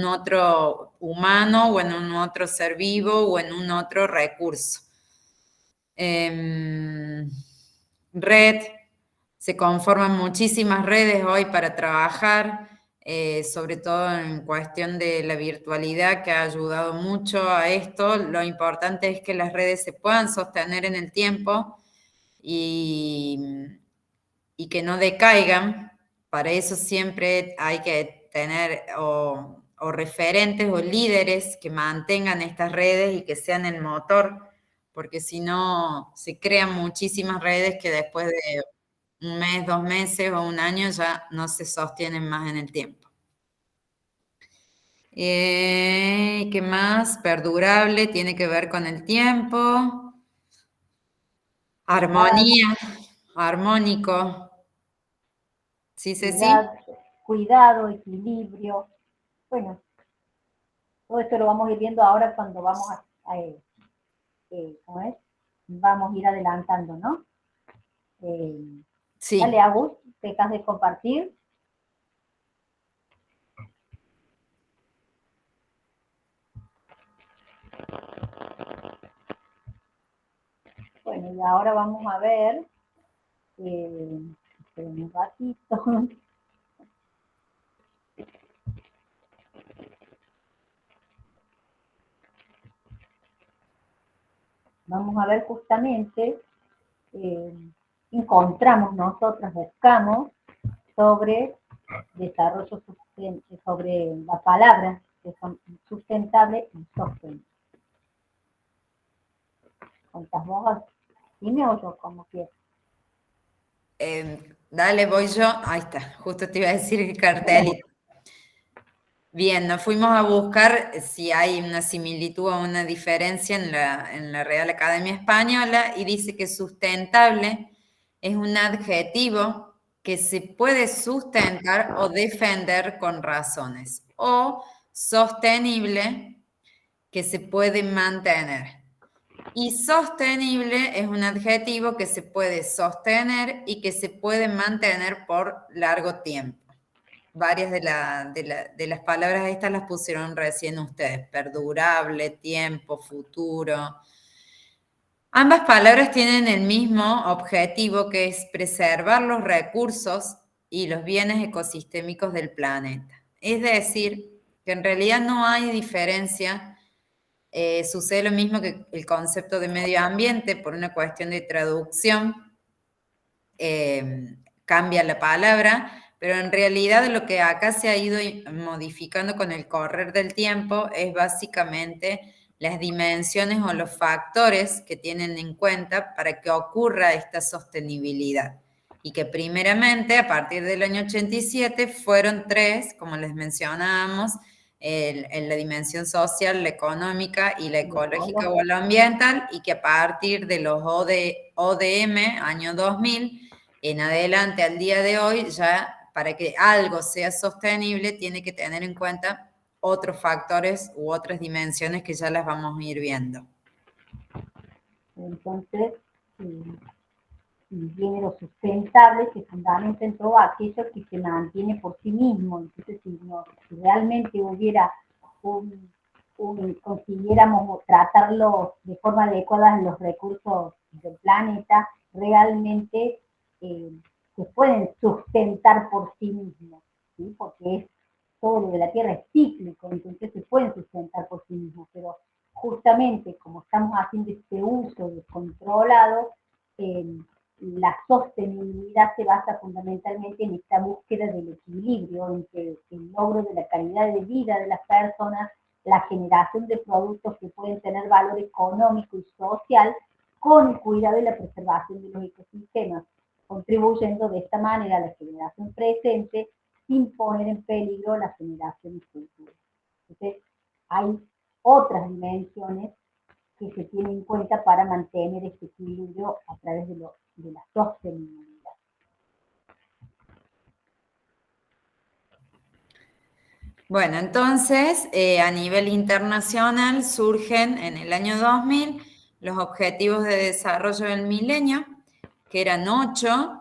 Speaker 2: otro humano o en un otro ser vivo o en un otro recurso. Red, se conforman muchísimas redes hoy para trabajar, sobre todo en cuestión de la virtualidad que ha ayudado mucho a esto. Lo importante es que las redes se puedan sostener en el tiempo y que no decaigan. Para eso siempre hay que tener o referentes o líderes que mantengan estas redes y que sean el motor, porque si no se crean muchísimas redes que después de un mes, 2 meses o un año ya no se sostienen más en el tiempo. ¿Qué más? Perdurable, tiene que ver con el tiempo. Armonía, armónico. ¿Sí, Ceci?
Speaker 1: Cuidado, equilibrio. Bueno, todo esto lo vamos a ir viendo ahora cuando vamos ¿cómo es? Vamos a ir adelantando, ¿no?
Speaker 2: Sí.
Speaker 1: Dale, Agus, dejas de compartir. Bueno, y ahora vamos a ver, un ratito. Vamos a ver justamente, encontramos nosotros, buscamos sobre desarrollo sustentable, sobre la palabra que son sustentable y sostenible. ¿Cuántas vos? Dime o yo, como quieras.
Speaker 2: Dale, voy yo. Ahí está, justo te iba a decir el cartelito. Bien, nos fuimos a buscar si hay una similitud o una diferencia en la Real Academia Española y dice que sustentable es un adjetivo que se puede sustentar o defender con razones, o sostenible que se puede mantener. Y sostenible es un adjetivo que se puede sostener y que se puede mantener por largo tiempo. Varias de las palabras estas las pusieron recién ustedes. Perdurable, tiempo, futuro. Ambas palabras tienen el mismo objetivo, que es preservar los recursos y los bienes ecosistémicos del planeta. Es decir, que en realidad no hay diferencia. Sucede lo mismo que el concepto de medio ambiente, por una cuestión de traducción, cambia la palabra, pero en realidad lo que acá se ha ido modificando con el correr del tiempo es básicamente las dimensiones o los factores que tienen en cuenta para que ocurra esta sostenibilidad. Y que primeramente, a partir del año 87, fueron 3, como les mencionábamos, en la dimensión social, la económica y la ecológica o la ambiental, y que a partir de los ODM, año 2000, en adelante al día de hoy, ya para que algo sea sostenible, tiene que tener en cuenta otros factores u otras dimensiones que ya las vamos a ir viendo.
Speaker 1: Entonces, viene lo sustentable, que fundamenta en todo aquello que se mantiene por sí mismo. Entonces, si realmente hubiera consiguiéramos tratarlo de forma adecuada en los recursos del planeta, realmente se pueden sustentar por sí mismos, ¿sí? Porque es todo lo de la Tierra es cíclico, entonces se pueden sustentar por sí mismos, pero justamente como estamos haciendo este uso descontrolado, la sostenibilidad se basa fundamentalmente en esta búsqueda del equilibrio entre el logro de la calidad de vida de las personas, la generación de productos que pueden tener valor económico y social, con el cuidado y la preservación de los ecosistemas, contribuyendo de esta manera a la generación presente sin poner en peligro las generaciones futuras. Entonces, hay otras dimensiones que se tienen en cuenta para mantener este equilibrio a través de la sostenibilidad.
Speaker 2: Bueno, entonces, a nivel internacional surgen en el año 2000 los Objetivos de Desarrollo del Milenio, que eran 8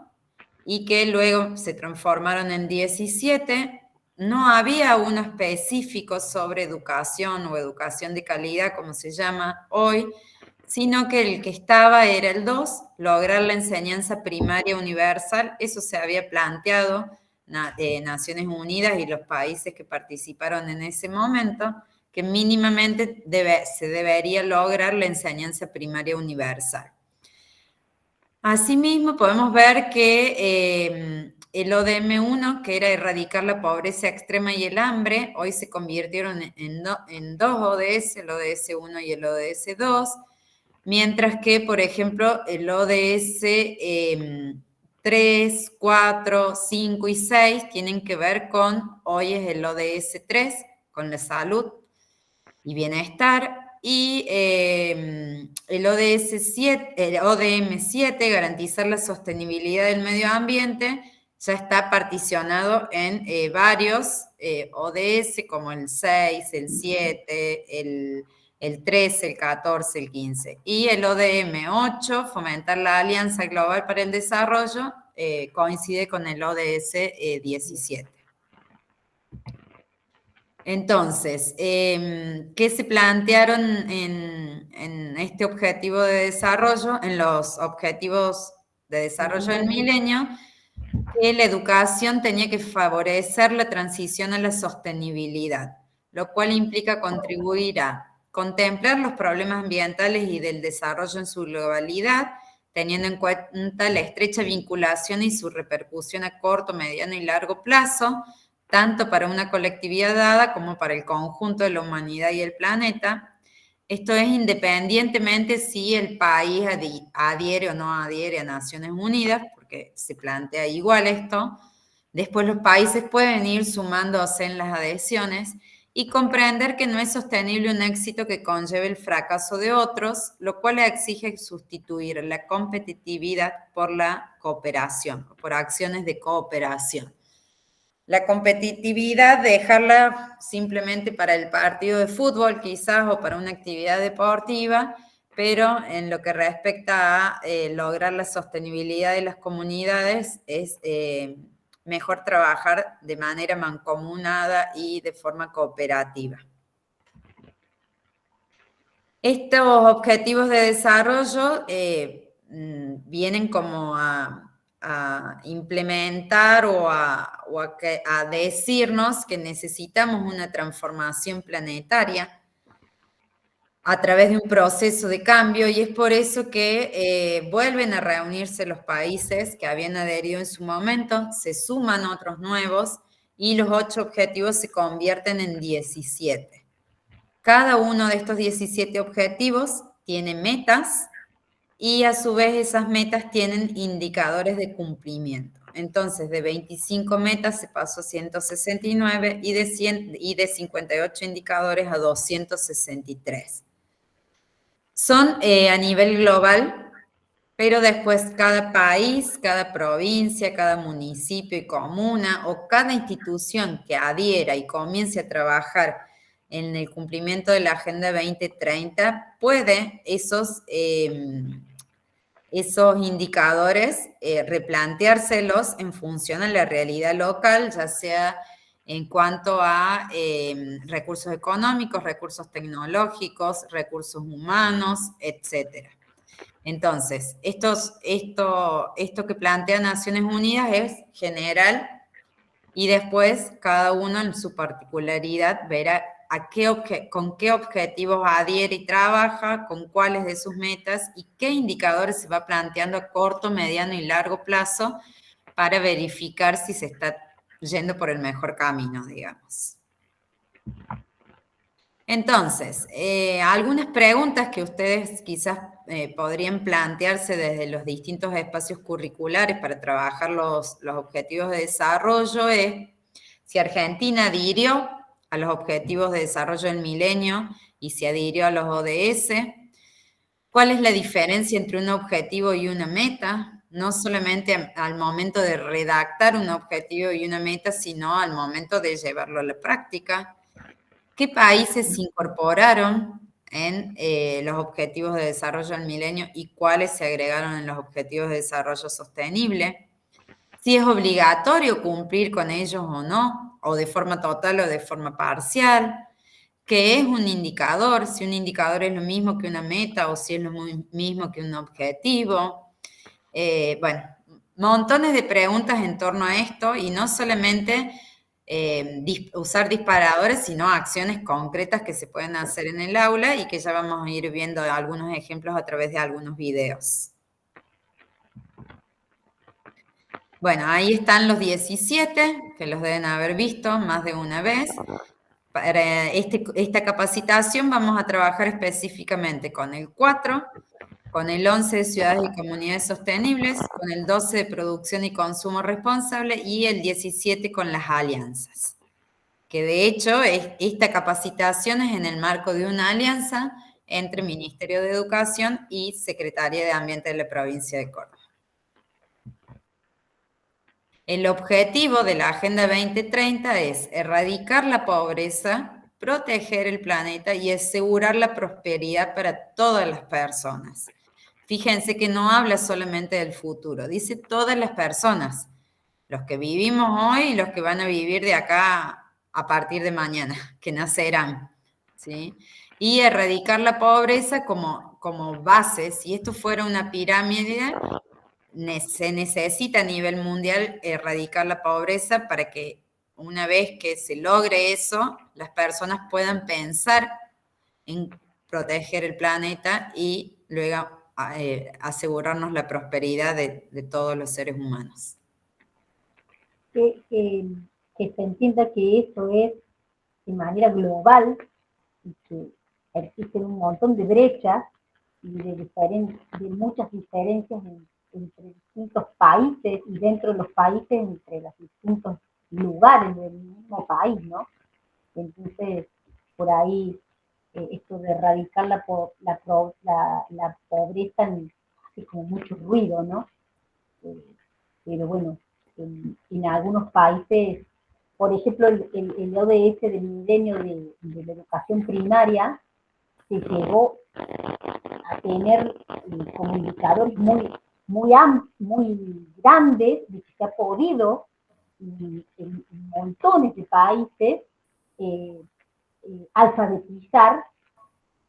Speaker 2: y que luego se transformaron en 17. No había uno específico sobre educación o educación de calidad, como se llama hoy, sino que el que estaba era el 2, lograr la enseñanza primaria universal. Eso se había planteado Naciones Unidas y los países que participaron en ese momento, que mínimamente se debería lograr la enseñanza primaria universal. Asimismo, podemos ver que el ODM1, que era erradicar la pobreza extrema y el hambre, hoy se convirtieron en 2 ODS, el ODS1 y el ODS2, mientras que, por ejemplo, el ODS 3, 4, 5 y 6 tienen que ver con, hoy es el ODS 3, con la salud y bienestar, y el ODS 7, el ODM 7, garantizar la sostenibilidad del medio ambiente, ya está particionado en varios ODS, como el 6, el 7, el 13, el 14, el 15. Y el ODM 8, fomentar la Alianza Global para el Desarrollo, coincide con el ODS 17. Entonces, ¿qué se plantearon en este objetivo de desarrollo, en los objetivos de desarrollo del milenio? Que la educación tenía que favorecer la transición a la sostenibilidad, lo cual implica contribuir a contemplar los problemas ambientales y del desarrollo en su globalidad, teniendo en cuenta la estrecha vinculación y su repercusión a corto, mediano y largo plazo, tanto para una colectividad dada como para el conjunto de la humanidad y el planeta. Esto es independientemente si el país adhiere o no adhiere a Naciones Unidas, porque se plantea igual esto. Después los países pueden ir sumándose en las adhesiones y comprender que no es sostenible un éxito que conlleve el fracaso de otros, lo cual exige sustituir la competitividad por la cooperación, por acciones de cooperación. La competitividad, dejarla simplemente para el partido de fútbol quizás o para una actividad deportiva, pero en lo que respecta a lograr la sostenibilidad de las comunidades es mejor trabajar de manera mancomunada y de forma cooperativa. Estos objetivos de desarrollo vienen como a implementar o a decirnos que necesitamos una transformación planetaria a través de un proceso de cambio, y es por eso que vuelven a reunirse los países que habían adherido en su momento, se suman otros nuevos y los 8 objetivos se convierten en 17. Cada uno de estos 17 objetivos tiene metas y a su vez esas metas tienen indicadores de cumplimiento. Entonces, de 25 metas se pasó a 169 y de 58 indicadores a 263. Son a nivel global, pero después cada país, cada provincia, cada municipio y comuna o cada institución que adhiera y comience a trabajar en el cumplimiento de la Agenda 2030 puede esos indicadores, replanteárselos en función a la realidad local, ya sea en cuanto a recursos económicos, recursos tecnológicos, recursos humanos, etc. Entonces, esto que plantea Naciones Unidas es general y después cada uno en su particularidad verá con qué objetivos adhiere y trabaja, con cuáles de sus metas y qué indicadores se va planteando a corto, mediano y largo plazo para verificar si se está yendo por el mejor camino, digamos. Entonces, algunas preguntas que ustedes quizás podrían plantearse desde los distintos espacios curriculares para trabajar los objetivos de desarrollo es si Argentina adhirió a los objetivos de desarrollo del milenio y se adhirió a los ODS. ¿Cuál es la diferencia entre un objetivo y una meta? No solamente al momento de redactar un objetivo y una meta, sino al momento de llevarlo a la práctica. ¿Qué países se incorporaron en los objetivos de desarrollo del milenio y cuáles se agregaron en los objetivos de desarrollo sostenible? Si es obligatorio cumplir con ellos o no, o de forma total o de forma parcial. ¿Qué es un indicador? Si un indicador es lo mismo que una meta o si es lo mismo que un objetivo. Bueno, montones de preguntas en torno a esto y no solamente usar disparadores, sino acciones concretas que se pueden hacer en el aula y que ya vamos a ir viendo algunos ejemplos a través de algunos videos. Bueno, ahí están los 17, que los deben haber visto más de una vez. Para esta capacitación vamos a trabajar específicamente con el 4, con el 11 de ciudades y comunidades sostenibles, con el 12 de producción y consumo responsable y el 17 con las alianzas. Que de hecho esta capacitación es en el marco de una alianza entre Ministerio de Educación y Secretaría de Ambiente de la provincia de Córdoba. El objetivo de la Agenda 2030 es erradicar la pobreza, proteger el planeta y asegurar la prosperidad para todas las personas. Fíjense que no habla solamente del futuro, dice todas las personas, los que vivimos hoy y los que van a vivir de acá a partir de mañana, que nacerán, ¿sí? Y erradicar la pobreza como base. Si esto fuera una pirámide, se necesita a nivel mundial erradicar la pobreza para que una vez que se logre eso, las personas puedan pensar en proteger el planeta y luego asegurarnos la prosperidad de todos los seres humanos.
Speaker 1: Que se entienda que esto es de manera global y que existen un montón de brechas y de muchas diferencias entre distintos países y dentro de los países entre los distintos lugares del mismo país, ¿no? Entonces, por ahí, esto de erradicar la pobreza hace como mucho ruido, ¿no? Pero bueno, en algunos países, por ejemplo, el ODS del milenio de la educación primaria, se llegó a tener como indicadores muy grandes de que se ha podido en montones de países alfabetizar,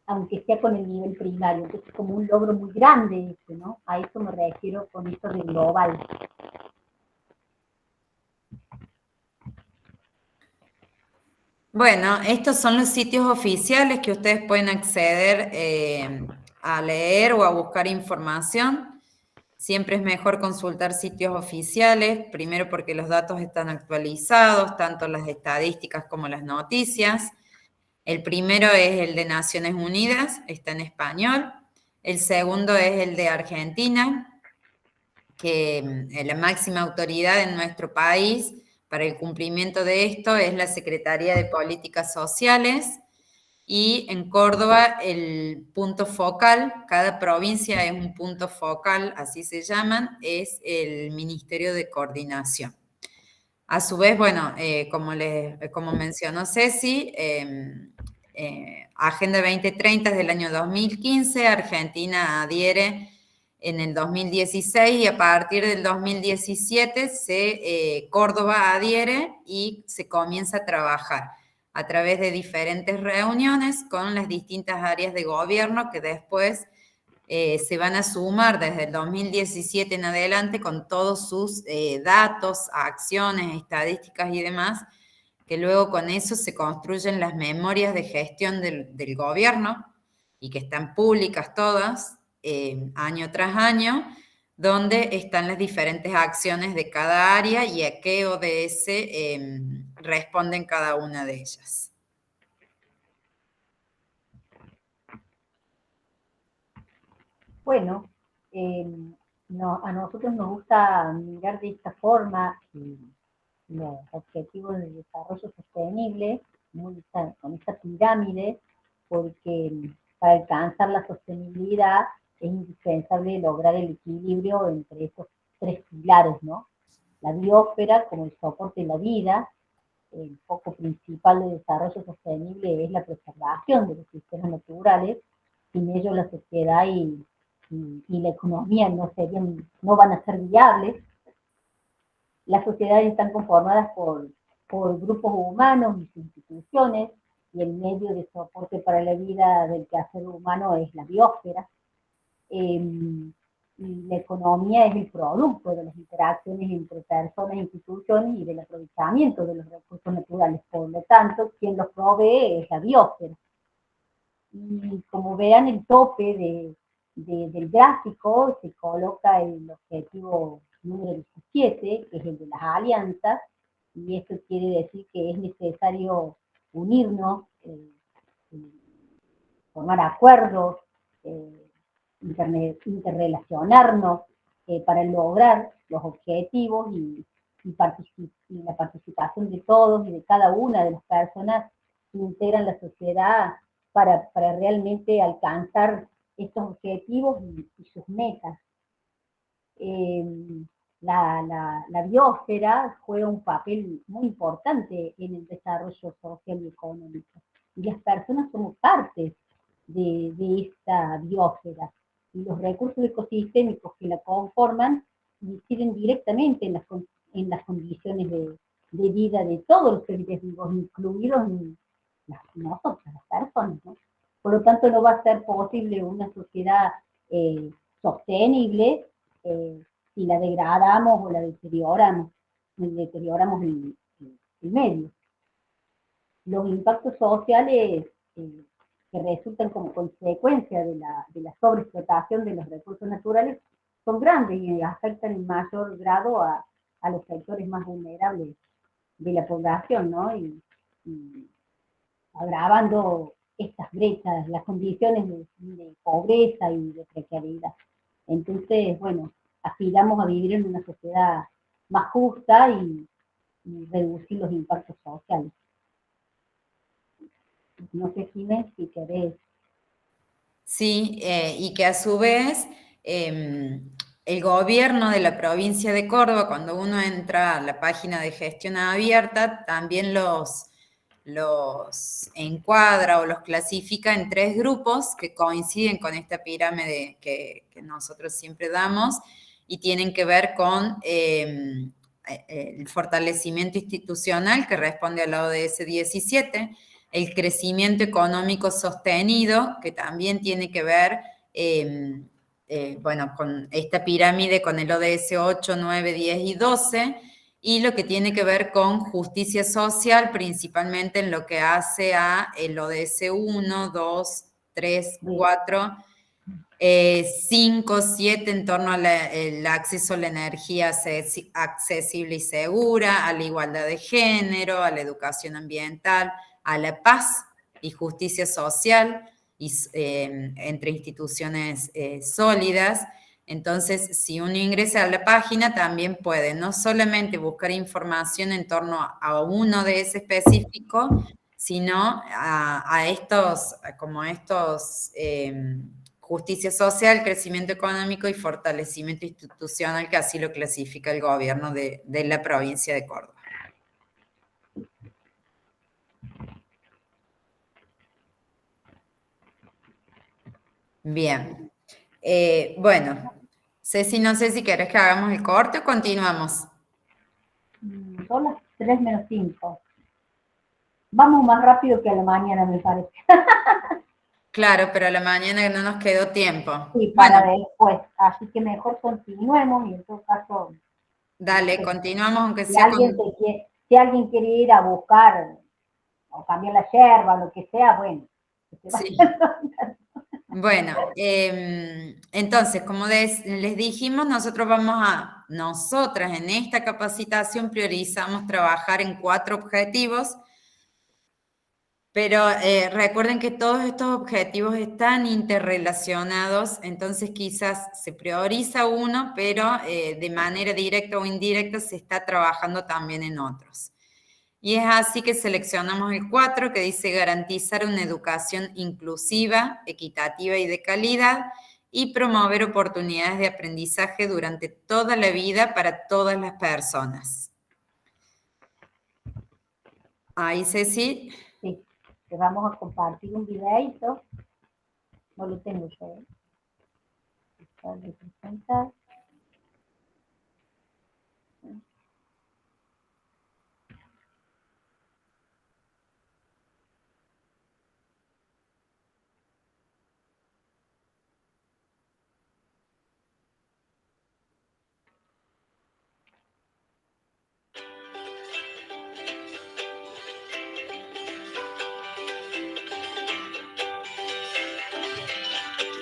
Speaker 1: aunque sea con el nivel primario. Entonces es como un logro muy grande eso, ¿no? A eso me refiero con esto de global.
Speaker 2: Bueno, estos son los sitios oficiales que ustedes pueden acceder a leer o a buscar información. Siempre es mejor consultar sitios oficiales, primero porque los datos están actualizados, tanto las estadísticas como las noticias. El primero es el de Naciones Unidas, está en español. El segundo es el de Argentina, que la máxima autoridad en nuestro país para el cumplimiento de esto es la Secretaría de Políticas Sociales. Y en Córdoba el punto focal, cada provincia es un punto focal, así se llaman, es el Ministerio de Coordinación. A su vez, bueno, como mencionó Ceci, Agenda 2030 es del año 2015, Argentina adhiere en el 2016 y a partir del 2017 Córdoba adhiere y se comienza a trabajar a través de diferentes reuniones con las distintas áreas de gobierno que después se van a sumar desde el 2017 en adelante con todos sus datos, acciones, estadísticas y demás, que luego con eso se construyen las memorias de gestión del gobierno y que están públicas todas, año tras año, donde están las diferentes acciones de cada área y a qué ODS responden cada una de ellas.
Speaker 1: Bueno, a nosotros nos gusta mirar de esta forma los objetivos de desarrollo sostenible con esta pirámide, porque para alcanzar la sostenibilidad es indispensable lograr el equilibrio entre estos tres pilares, ¿no? La biosfera como el soporte de la vida, el foco principal de desarrollo sostenible es la preservación de los sistemas naturales, sin ello la sociedad y la economía no van a ser viables. Las sociedades están conformadas por grupos humanos y instituciones, y el medio de soporte para la vida del quehacer humano es la biosfera. Y la economía es el producto de las interacciones entre personas e instituciones y del aprovechamiento de los recursos naturales. Por lo tanto, quien los provee es la biosfera. Y como vean, el tope del gráfico se coloca el objetivo número 17, que es el de las alianzas, y esto quiere decir que es necesario unirnos, formar acuerdos, interrelacionarnos para lograr los objetivos y la participación de todos y de cada una de las personas que integran la sociedad para realmente alcanzar estos objetivos y sus metas. La biosfera juega un papel muy importante en el desarrollo social y económico. Y las personas somos parte de esta biosfera. Y los recursos ecosistémicos que la conforman inciden directamente en las condiciones de vida de todos los seres vivos, incluidos nosotros, las personas, ¿no? Por lo tanto, no va a ser posible una sociedad sostenible si la degradamos o la deterioramos el medio. Los impactos sociales que resultan como consecuencia de la sobreexplotación de los recursos naturales son grandes y afectan en mayor grado a los sectores más vulnerables de la población, ¿no? Y agravando estas brechas, las condiciones de pobreza y de precariedad. Entonces, bueno, aspiramos a vivir en una sociedad más justa y reducir los impactos sociales. No sé, Jiménez, si querés.
Speaker 2: Sí, y que a su vez el gobierno de la provincia de Córdoba, cuando uno entra a la página de gestión abierta, también los encuadra o los clasifica en 3 grupos que coinciden con esta pirámide que nosotros siempre damos y tienen que ver con el fortalecimiento institucional que responde al ODS 17, el crecimiento económico sostenido, que también tiene que ver, bueno, con esta pirámide, con el ODS 8, 9, 10 y 12, y lo que tiene que ver con justicia social, principalmente en lo que hace a el ODS 1, 2, 3, 4, 5, 7, en torno al acceso a la energía accesible y segura, a la igualdad de género, a la educación ambiental, a la paz y justicia social y, entre instituciones sólidas. Entonces, si uno ingresa a la página, también puede no solamente buscar información en torno a uno de ese específico, sino a estos, como estos, justicia social, crecimiento económico y fortalecimiento institucional, que así lo clasifica el gobierno de la provincia de Córdoba. Bien. Bueno, Ceci, no sé si querés que hagamos el corte o continuamos.
Speaker 1: Son las 3 menos 5. Vamos más rápido que a la mañana, me parece.
Speaker 2: Claro, pero a la mañana no nos quedó tiempo.
Speaker 1: Sí, para después. Así que mejor continuemos y en todo caso...
Speaker 2: Dale, continuamos aunque
Speaker 1: si
Speaker 2: sea
Speaker 1: alguien quiere ir a buscar o cambiar la yerba, lo que sea, bueno.
Speaker 2: Sí. Bueno, entonces, como les dijimos, nosotras en esta capacitación priorizamos trabajar en 4 objetivos, pero recuerden que todos estos objetivos están interrelacionados, entonces quizás se prioriza uno, pero de manera directa o indirecta se está trabajando también en otros. Y es así que seleccionamos el 4, que dice garantizar una educación inclusiva, equitativa y de calidad, y promover oportunidades de aprendizaje durante toda la vida para todas las personas. Ahí, Ceci.
Speaker 1: Sí, te vamos a compartir un videito. No lo tengo yo. Presentar.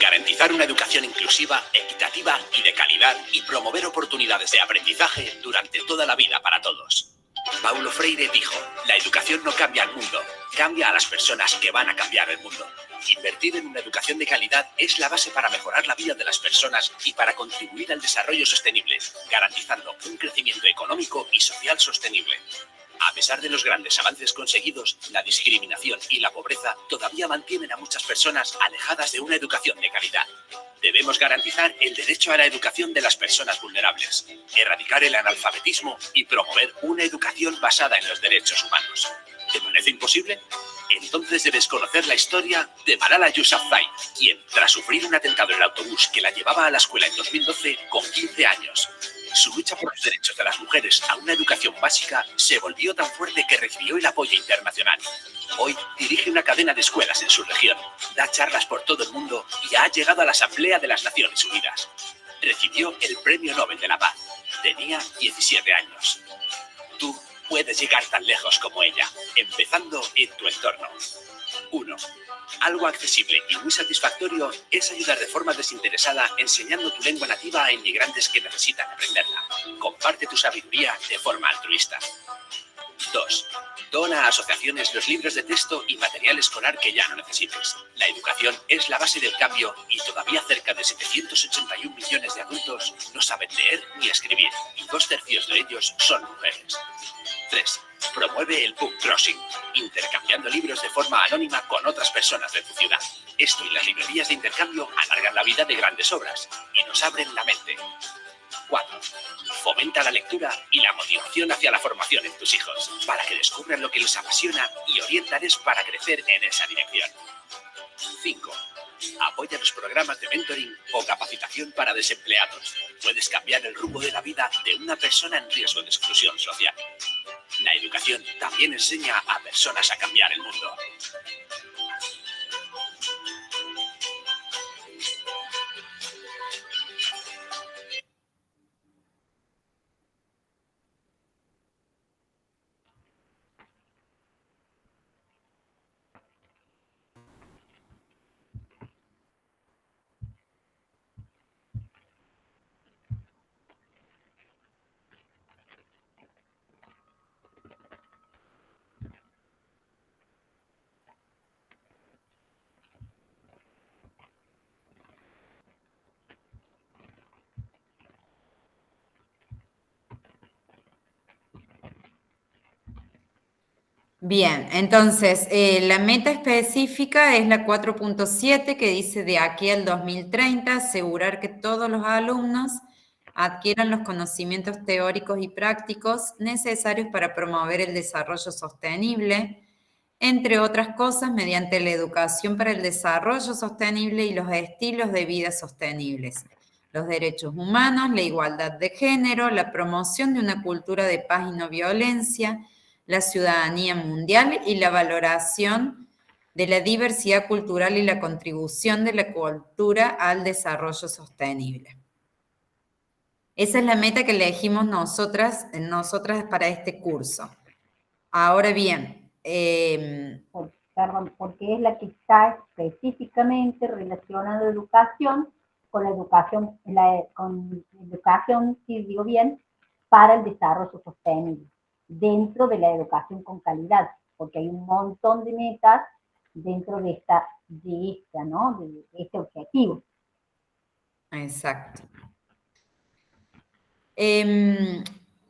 Speaker 4: Garantizar una educación inclusiva, equitativa y de calidad y promover oportunidades de aprendizaje durante toda la vida para todos. Paulo Freire dijo, la educación no cambia el mundo, cambia a las personas que van a cambiar el mundo. Invertir en una educación de calidad es la base para mejorar la vida de las personas y para contribuir al desarrollo sostenible, garantizando un crecimiento económico y social sostenible. A pesar de los grandes avances conseguidos, la discriminación y la pobreza todavía mantienen a muchas personas alejadas de una educación de calidad. Debemos garantizar el derecho a la educación de las personas vulnerables, erradicar el analfabetismo y promover una educación basada en los derechos humanos. ¿Te parece imposible? Entonces debes conocer la historia de Malala Yousafzai, quien, tras sufrir un atentado en el autobús que la llevaba a la escuela en 2012 con 15 años, su lucha por los derechos de las mujeres a una educación básica se volvió tan fuerte que recibió el apoyo internacional. Hoy dirige una cadena de escuelas en su región, da charlas por todo el mundo y ha llegado a la Asamblea de las Naciones Unidas. Recibió el Premio Nobel de la Paz. Tenía 17 años. Tú puedes llegar tan lejos como ella, empezando en tu entorno. 1. Algo accesible y muy satisfactorio es ayudar de forma desinteresada enseñando tu lengua nativa a inmigrantes que necesitan aprenderla. Comparte tu sabiduría de forma altruista. 2. Dona a asociaciones los libros de texto y material escolar que ya no necesites. La educación es la base del cambio y todavía cerca de 781 millones de adultos no saben leer ni escribir y 2/3 de ellos son mujeres. 3. Promueve el book crossing, intercambiando libros de forma anónima con otras personas de tu ciudad. Esto y las librerías de intercambio alargan la vida de grandes obras y nos abren la mente. 4. Fomenta la lectura y la motivación hacia la formación en tus hijos, para que descubran lo que les apasiona y oriéntales para crecer en esa dirección. 5. Apoya los programas de mentoring o capacitación para desempleados. Puedes cambiar el rumbo de la vida de una persona en riesgo de exclusión social. La educación también enseña a personas a cambiar el mundo.
Speaker 2: Bien, entonces la meta específica es la 4.7 que dice de aquí al 2030 asegurar que todos los alumnos adquieran los conocimientos teóricos y prácticos necesarios para promover el desarrollo sostenible, entre otras cosas mediante la educación para el desarrollo sostenible y los estilos de vida sostenibles, los derechos humanos, la igualdad de género, la promoción de una cultura de paz y no violencia, la ciudadanía mundial y la valoración de la diversidad cultural y la contribución de la cultura al desarrollo sostenible. Esa es la meta que elegimos nosotras para este curso. Ahora bien,
Speaker 1: Perdón, porque es la que está específicamente relacionada a la educación, con educación, si digo bien, para el desarrollo sostenible, dentro de la educación con calidad, porque hay un montón de metas dentro de este objetivo.
Speaker 2: Exacto.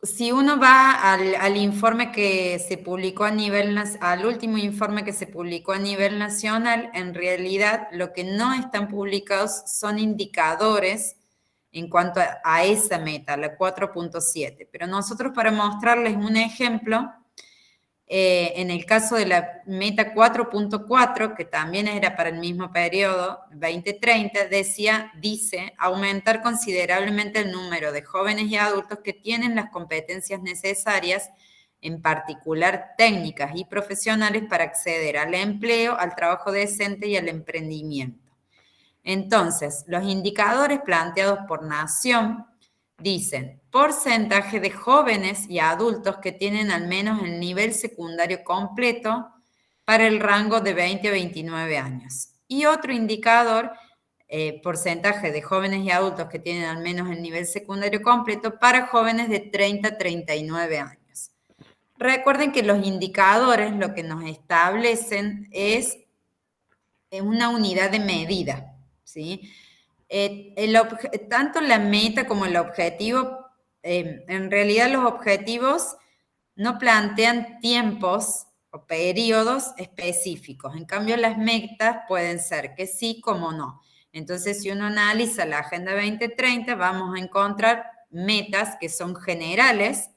Speaker 2: Si uno va al informe que se publicó al último informe que se publicó a nivel nacional, en realidad lo que no están publicados son indicadores en cuanto a esa meta, la 4.7. Pero nosotros, para mostrarles un ejemplo, en el caso de la meta 4.4, que también era para el mismo periodo, 2030, dice aumentar considerablemente el número de jóvenes y adultos que tienen las competencias necesarias, en particular técnicas y profesionales, para acceder al empleo, al trabajo decente y al emprendimiento. Entonces, los indicadores planteados por Nación dicen: porcentaje de jóvenes y adultos que tienen al menos el nivel secundario completo para el rango de 20 a 29 años. Y otro indicador, porcentaje de jóvenes y adultos que tienen al menos el nivel secundario completo para jóvenes de 30 a 39 años. Recuerden que los indicadores lo que nos establecen es una unidad de medida, ¿sí? Tanto la meta como el objetivo, en realidad los objetivos no plantean tiempos o periodos específicos. En cambio, las metas pueden ser que sí como no. Entonces, si uno analiza la Agenda 2030, vamos a encontrar metas que son generales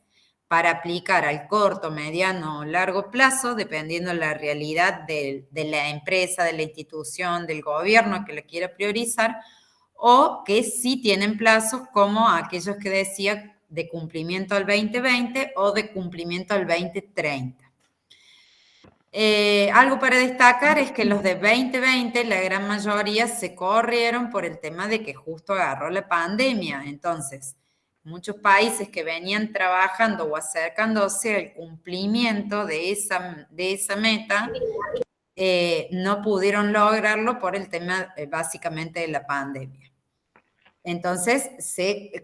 Speaker 2: para aplicar al corto, mediano o largo plazo, dependiendo de la realidad de la empresa, de la institución, del gobierno que lo quiera priorizar, o que sí tienen plazos como aquellos que decía de cumplimiento al 2020 o de cumplimiento al 2030. Algo para destacar es que los de 2020, la gran mayoría se corrieron por el tema de que justo agarró la pandemia. Entonces, muchos países que venían trabajando o acercándose al cumplimiento de esa meta, no pudieron lograrlo por el tema básicamente de la pandemia. Entonces,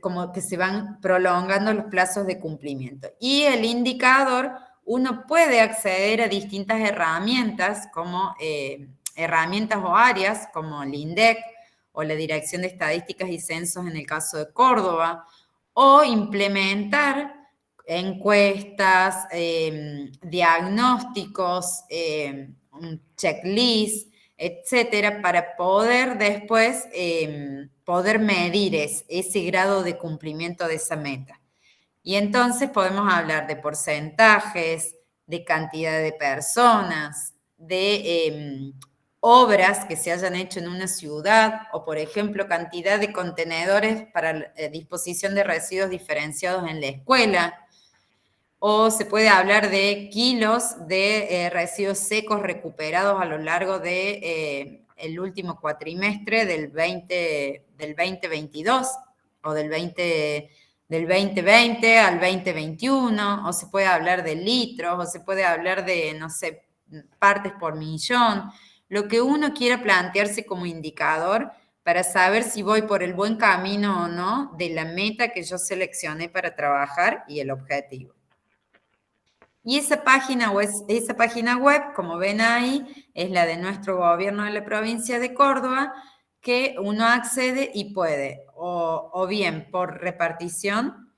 Speaker 2: como que se van prolongando los plazos de cumplimiento. Y el indicador, uno puede acceder a distintas herramientas, como herramientas o áreas, como el INDEC o la Dirección de Estadísticas y Censos en el caso de Córdoba, o implementar encuestas, diagnósticos, un checklist, etcétera, para poder después poder medir ese grado de cumplimiento de esa meta. Y entonces podemos hablar de porcentajes, de cantidad de personas, de obras que se hayan hecho en una ciudad, o por ejemplo, cantidad de contenedores para disposición de residuos diferenciados en la escuela, o se puede hablar de kilos de residuos secos recuperados a lo largo de el último cuatrimestre del 2022 o del 2020 al 2021, o se puede hablar de litros, o se puede hablar de, no sé, partes por millón, lo que uno quiera plantearse como indicador para saber si voy por el buen camino o no de la meta que yo seleccioné para trabajar y el objetivo. Y esa página web, como ven ahí, es la de nuestro gobierno de la provincia de Córdoba, que uno accede y puede, o bien por repartición,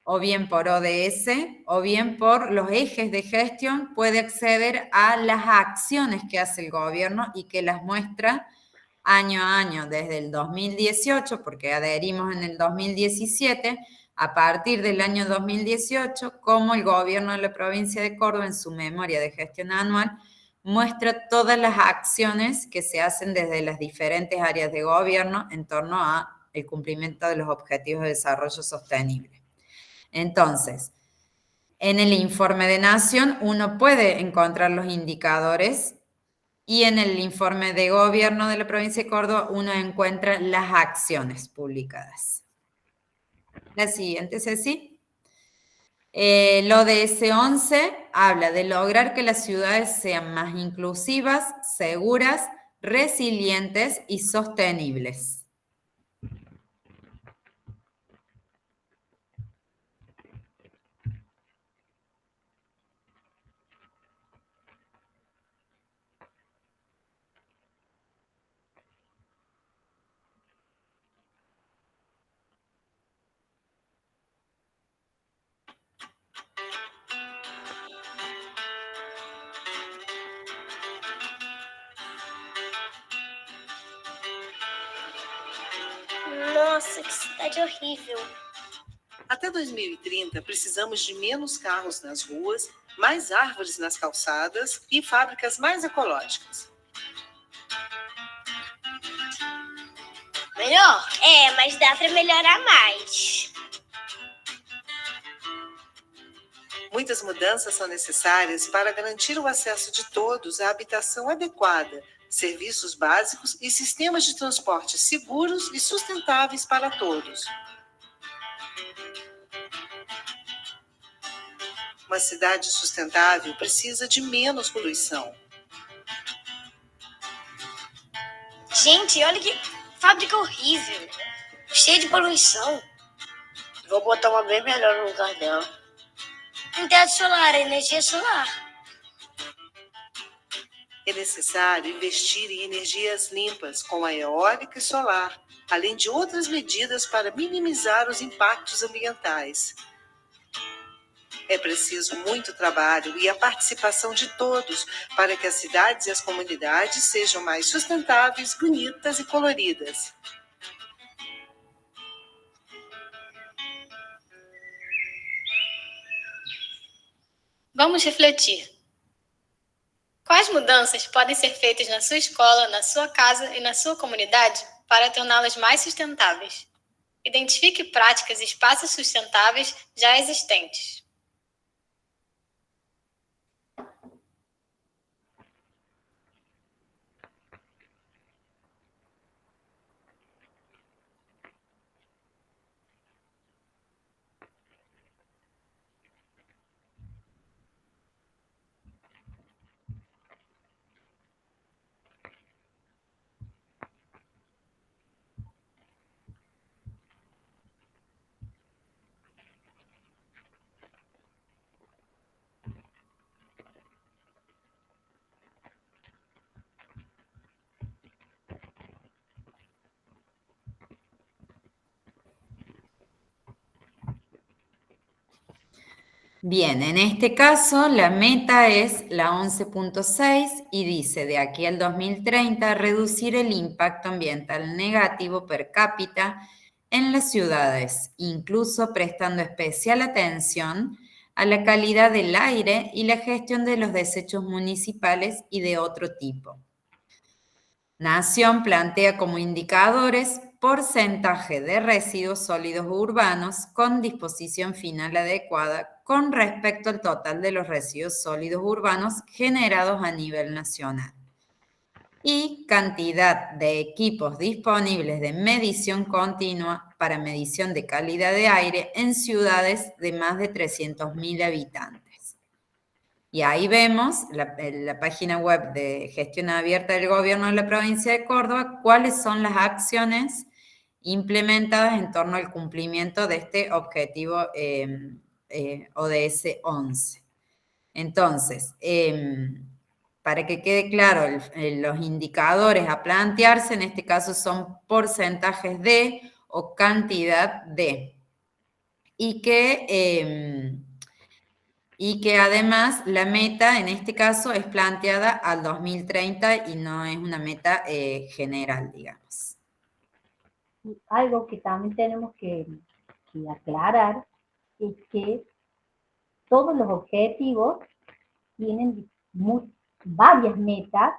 Speaker 2: o bien por ODS, o bien por los ejes de gestión, puede acceder a las acciones que hace el gobierno y que las muestra año a año, desde el 2018, porque adherimos en el 2017, a partir del año 2018, como el gobierno de la provincia de Córdoba, en su memoria de gestión anual, muestra todas las acciones que se hacen desde las diferentes áreas de gobierno en torno al cumplimiento de los objetivos de desarrollo sostenible. Entonces, en el informe de Nación uno puede encontrar los indicadores y en el informe de gobierno de la provincia de Córdoba uno encuentra las acciones publicadas. La siguiente, Ceci. El ODS 11 habla de lograr que las ciudades sean más inclusivas, seguras, resilientes y sostenibles.
Speaker 5: Nossa, que cidade horrível.
Speaker 6: Até 2030, precisamos de menos carros nas ruas, mais árvores nas calçadas e fábricas mais ecológicas.
Speaker 5: Melhor? É, mas dá para melhorar mais.
Speaker 6: Muitas mudanças são necessárias para garantir o acesso de todos à habitação adequada, serviços básicos e sistemas de transporte seguros e sustentáveis para todos. Uma cidade sustentável precisa de menos poluição.
Speaker 5: Gente, olha que fábrica horrível. Cheia de poluição. Vou botar uma bem melhor no lugar dela. Um teto solar, energia solar.
Speaker 6: É necessário investir em energias limpas, como a eólica e solar, além de outras medidas para minimizar os impactos ambientais. É preciso muito trabalho e a participação de todos para que as cidades e as comunidades sejam mais sustentáveis, bonitas e coloridas.
Speaker 7: Vamos refletir. Quais mudanças podem ser feitas na sua escola, na sua casa e na sua comunidade para torná-las mais sustentáveis? Identifique práticas e espaços sustentáveis já existentes.
Speaker 2: Bien, en este caso la meta es la 11.6 y dice de aquí al 2030 reducir el impacto ambiental negativo per cápita en las ciudades, incluso prestando especial atención a la calidad del aire y la gestión de los desechos municipales y de otro tipo. Nación plantea como indicadores porcentaje de residuos sólidos urbanos con disposición final adecuada con respecto al total de los residuos sólidos urbanos generados a nivel nacional y cantidad de equipos disponibles de medición continua para medición de calidad de aire en ciudades de más de 300.000 habitantes. Y ahí vemos la página web de gestión abierta del gobierno de la provincia de Córdoba, cuáles son las acciones implementadas en torno al cumplimiento de este objetivo ODS 11. Entonces, para que quede claro, los indicadores a plantearse en este caso son porcentajes de o cantidad de. Y que además la meta en este caso es planteada al 2030 y no es una meta general, digamos.
Speaker 1: Algo que también tenemos que aclarar es que todos los objetivos tienen varias metas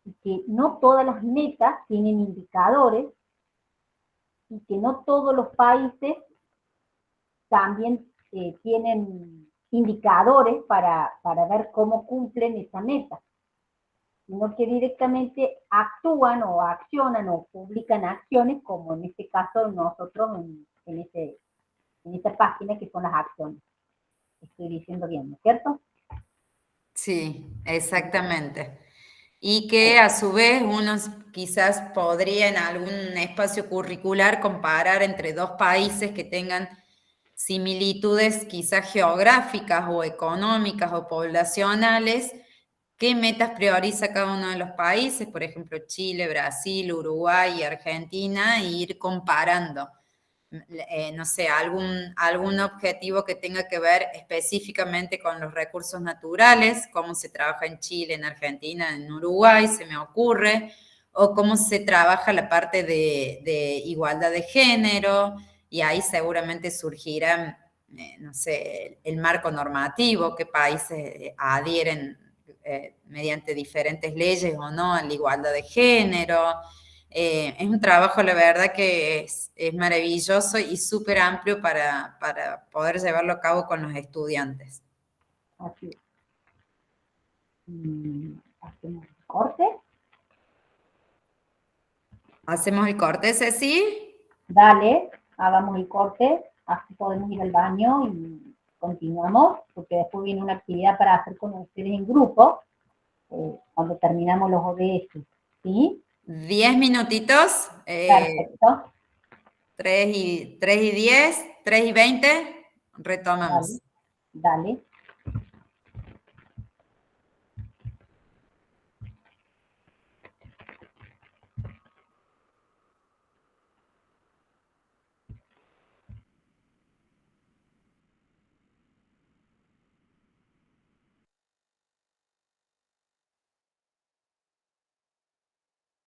Speaker 1: y que no todas las metas tienen indicadores y que no todos los países también tienen indicadores para ver cómo cumplen esa meta, sino que directamente actúan o accionan o publican acciones, como en este caso nosotros en esta página que son las acciones. Estoy diciendo bien, ¿no es cierto?
Speaker 2: Sí, exactamente. Y que a su vez uno quizás podría en algún espacio curricular comparar entre dos países que tengan similitudes quizás geográficas o económicas o poblacionales, qué metas prioriza cada uno de los países, por ejemplo, Chile, Brasil, Uruguay y Argentina, e ir comparando. No sé, algún objetivo que tenga que ver específicamente con los recursos naturales, cómo se trabaja en Chile, en Argentina, en Uruguay, se me ocurre, o cómo se trabaja la parte de igualdad de género, y ahí seguramente surgirá, no sé, el marco normativo, qué países adhieren mediante diferentes leyes o no a la igualdad de género. Es un trabajo, la verdad, que es maravilloso y súper amplio para poder llevarlo a cabo con los estudiantes.
Speaker 1: Así es. ¿Hacemos el corte?
Speaker 2: ¿Hacemos el corte, Ceci?
Speaker 1: Dale, hagamos el corte, así podemos ir al baño y continuamos, porque después viene una actividad para hacer con ustedes en grupo, cuando terminamos los ODS, ¿sí?
Speaker 2: 10 minutitos.
Speaker 1: Perfecto.
Speaker 2: 3 y 10, 3 y 20, retomamos.
Speaker 1: Vale. Dale.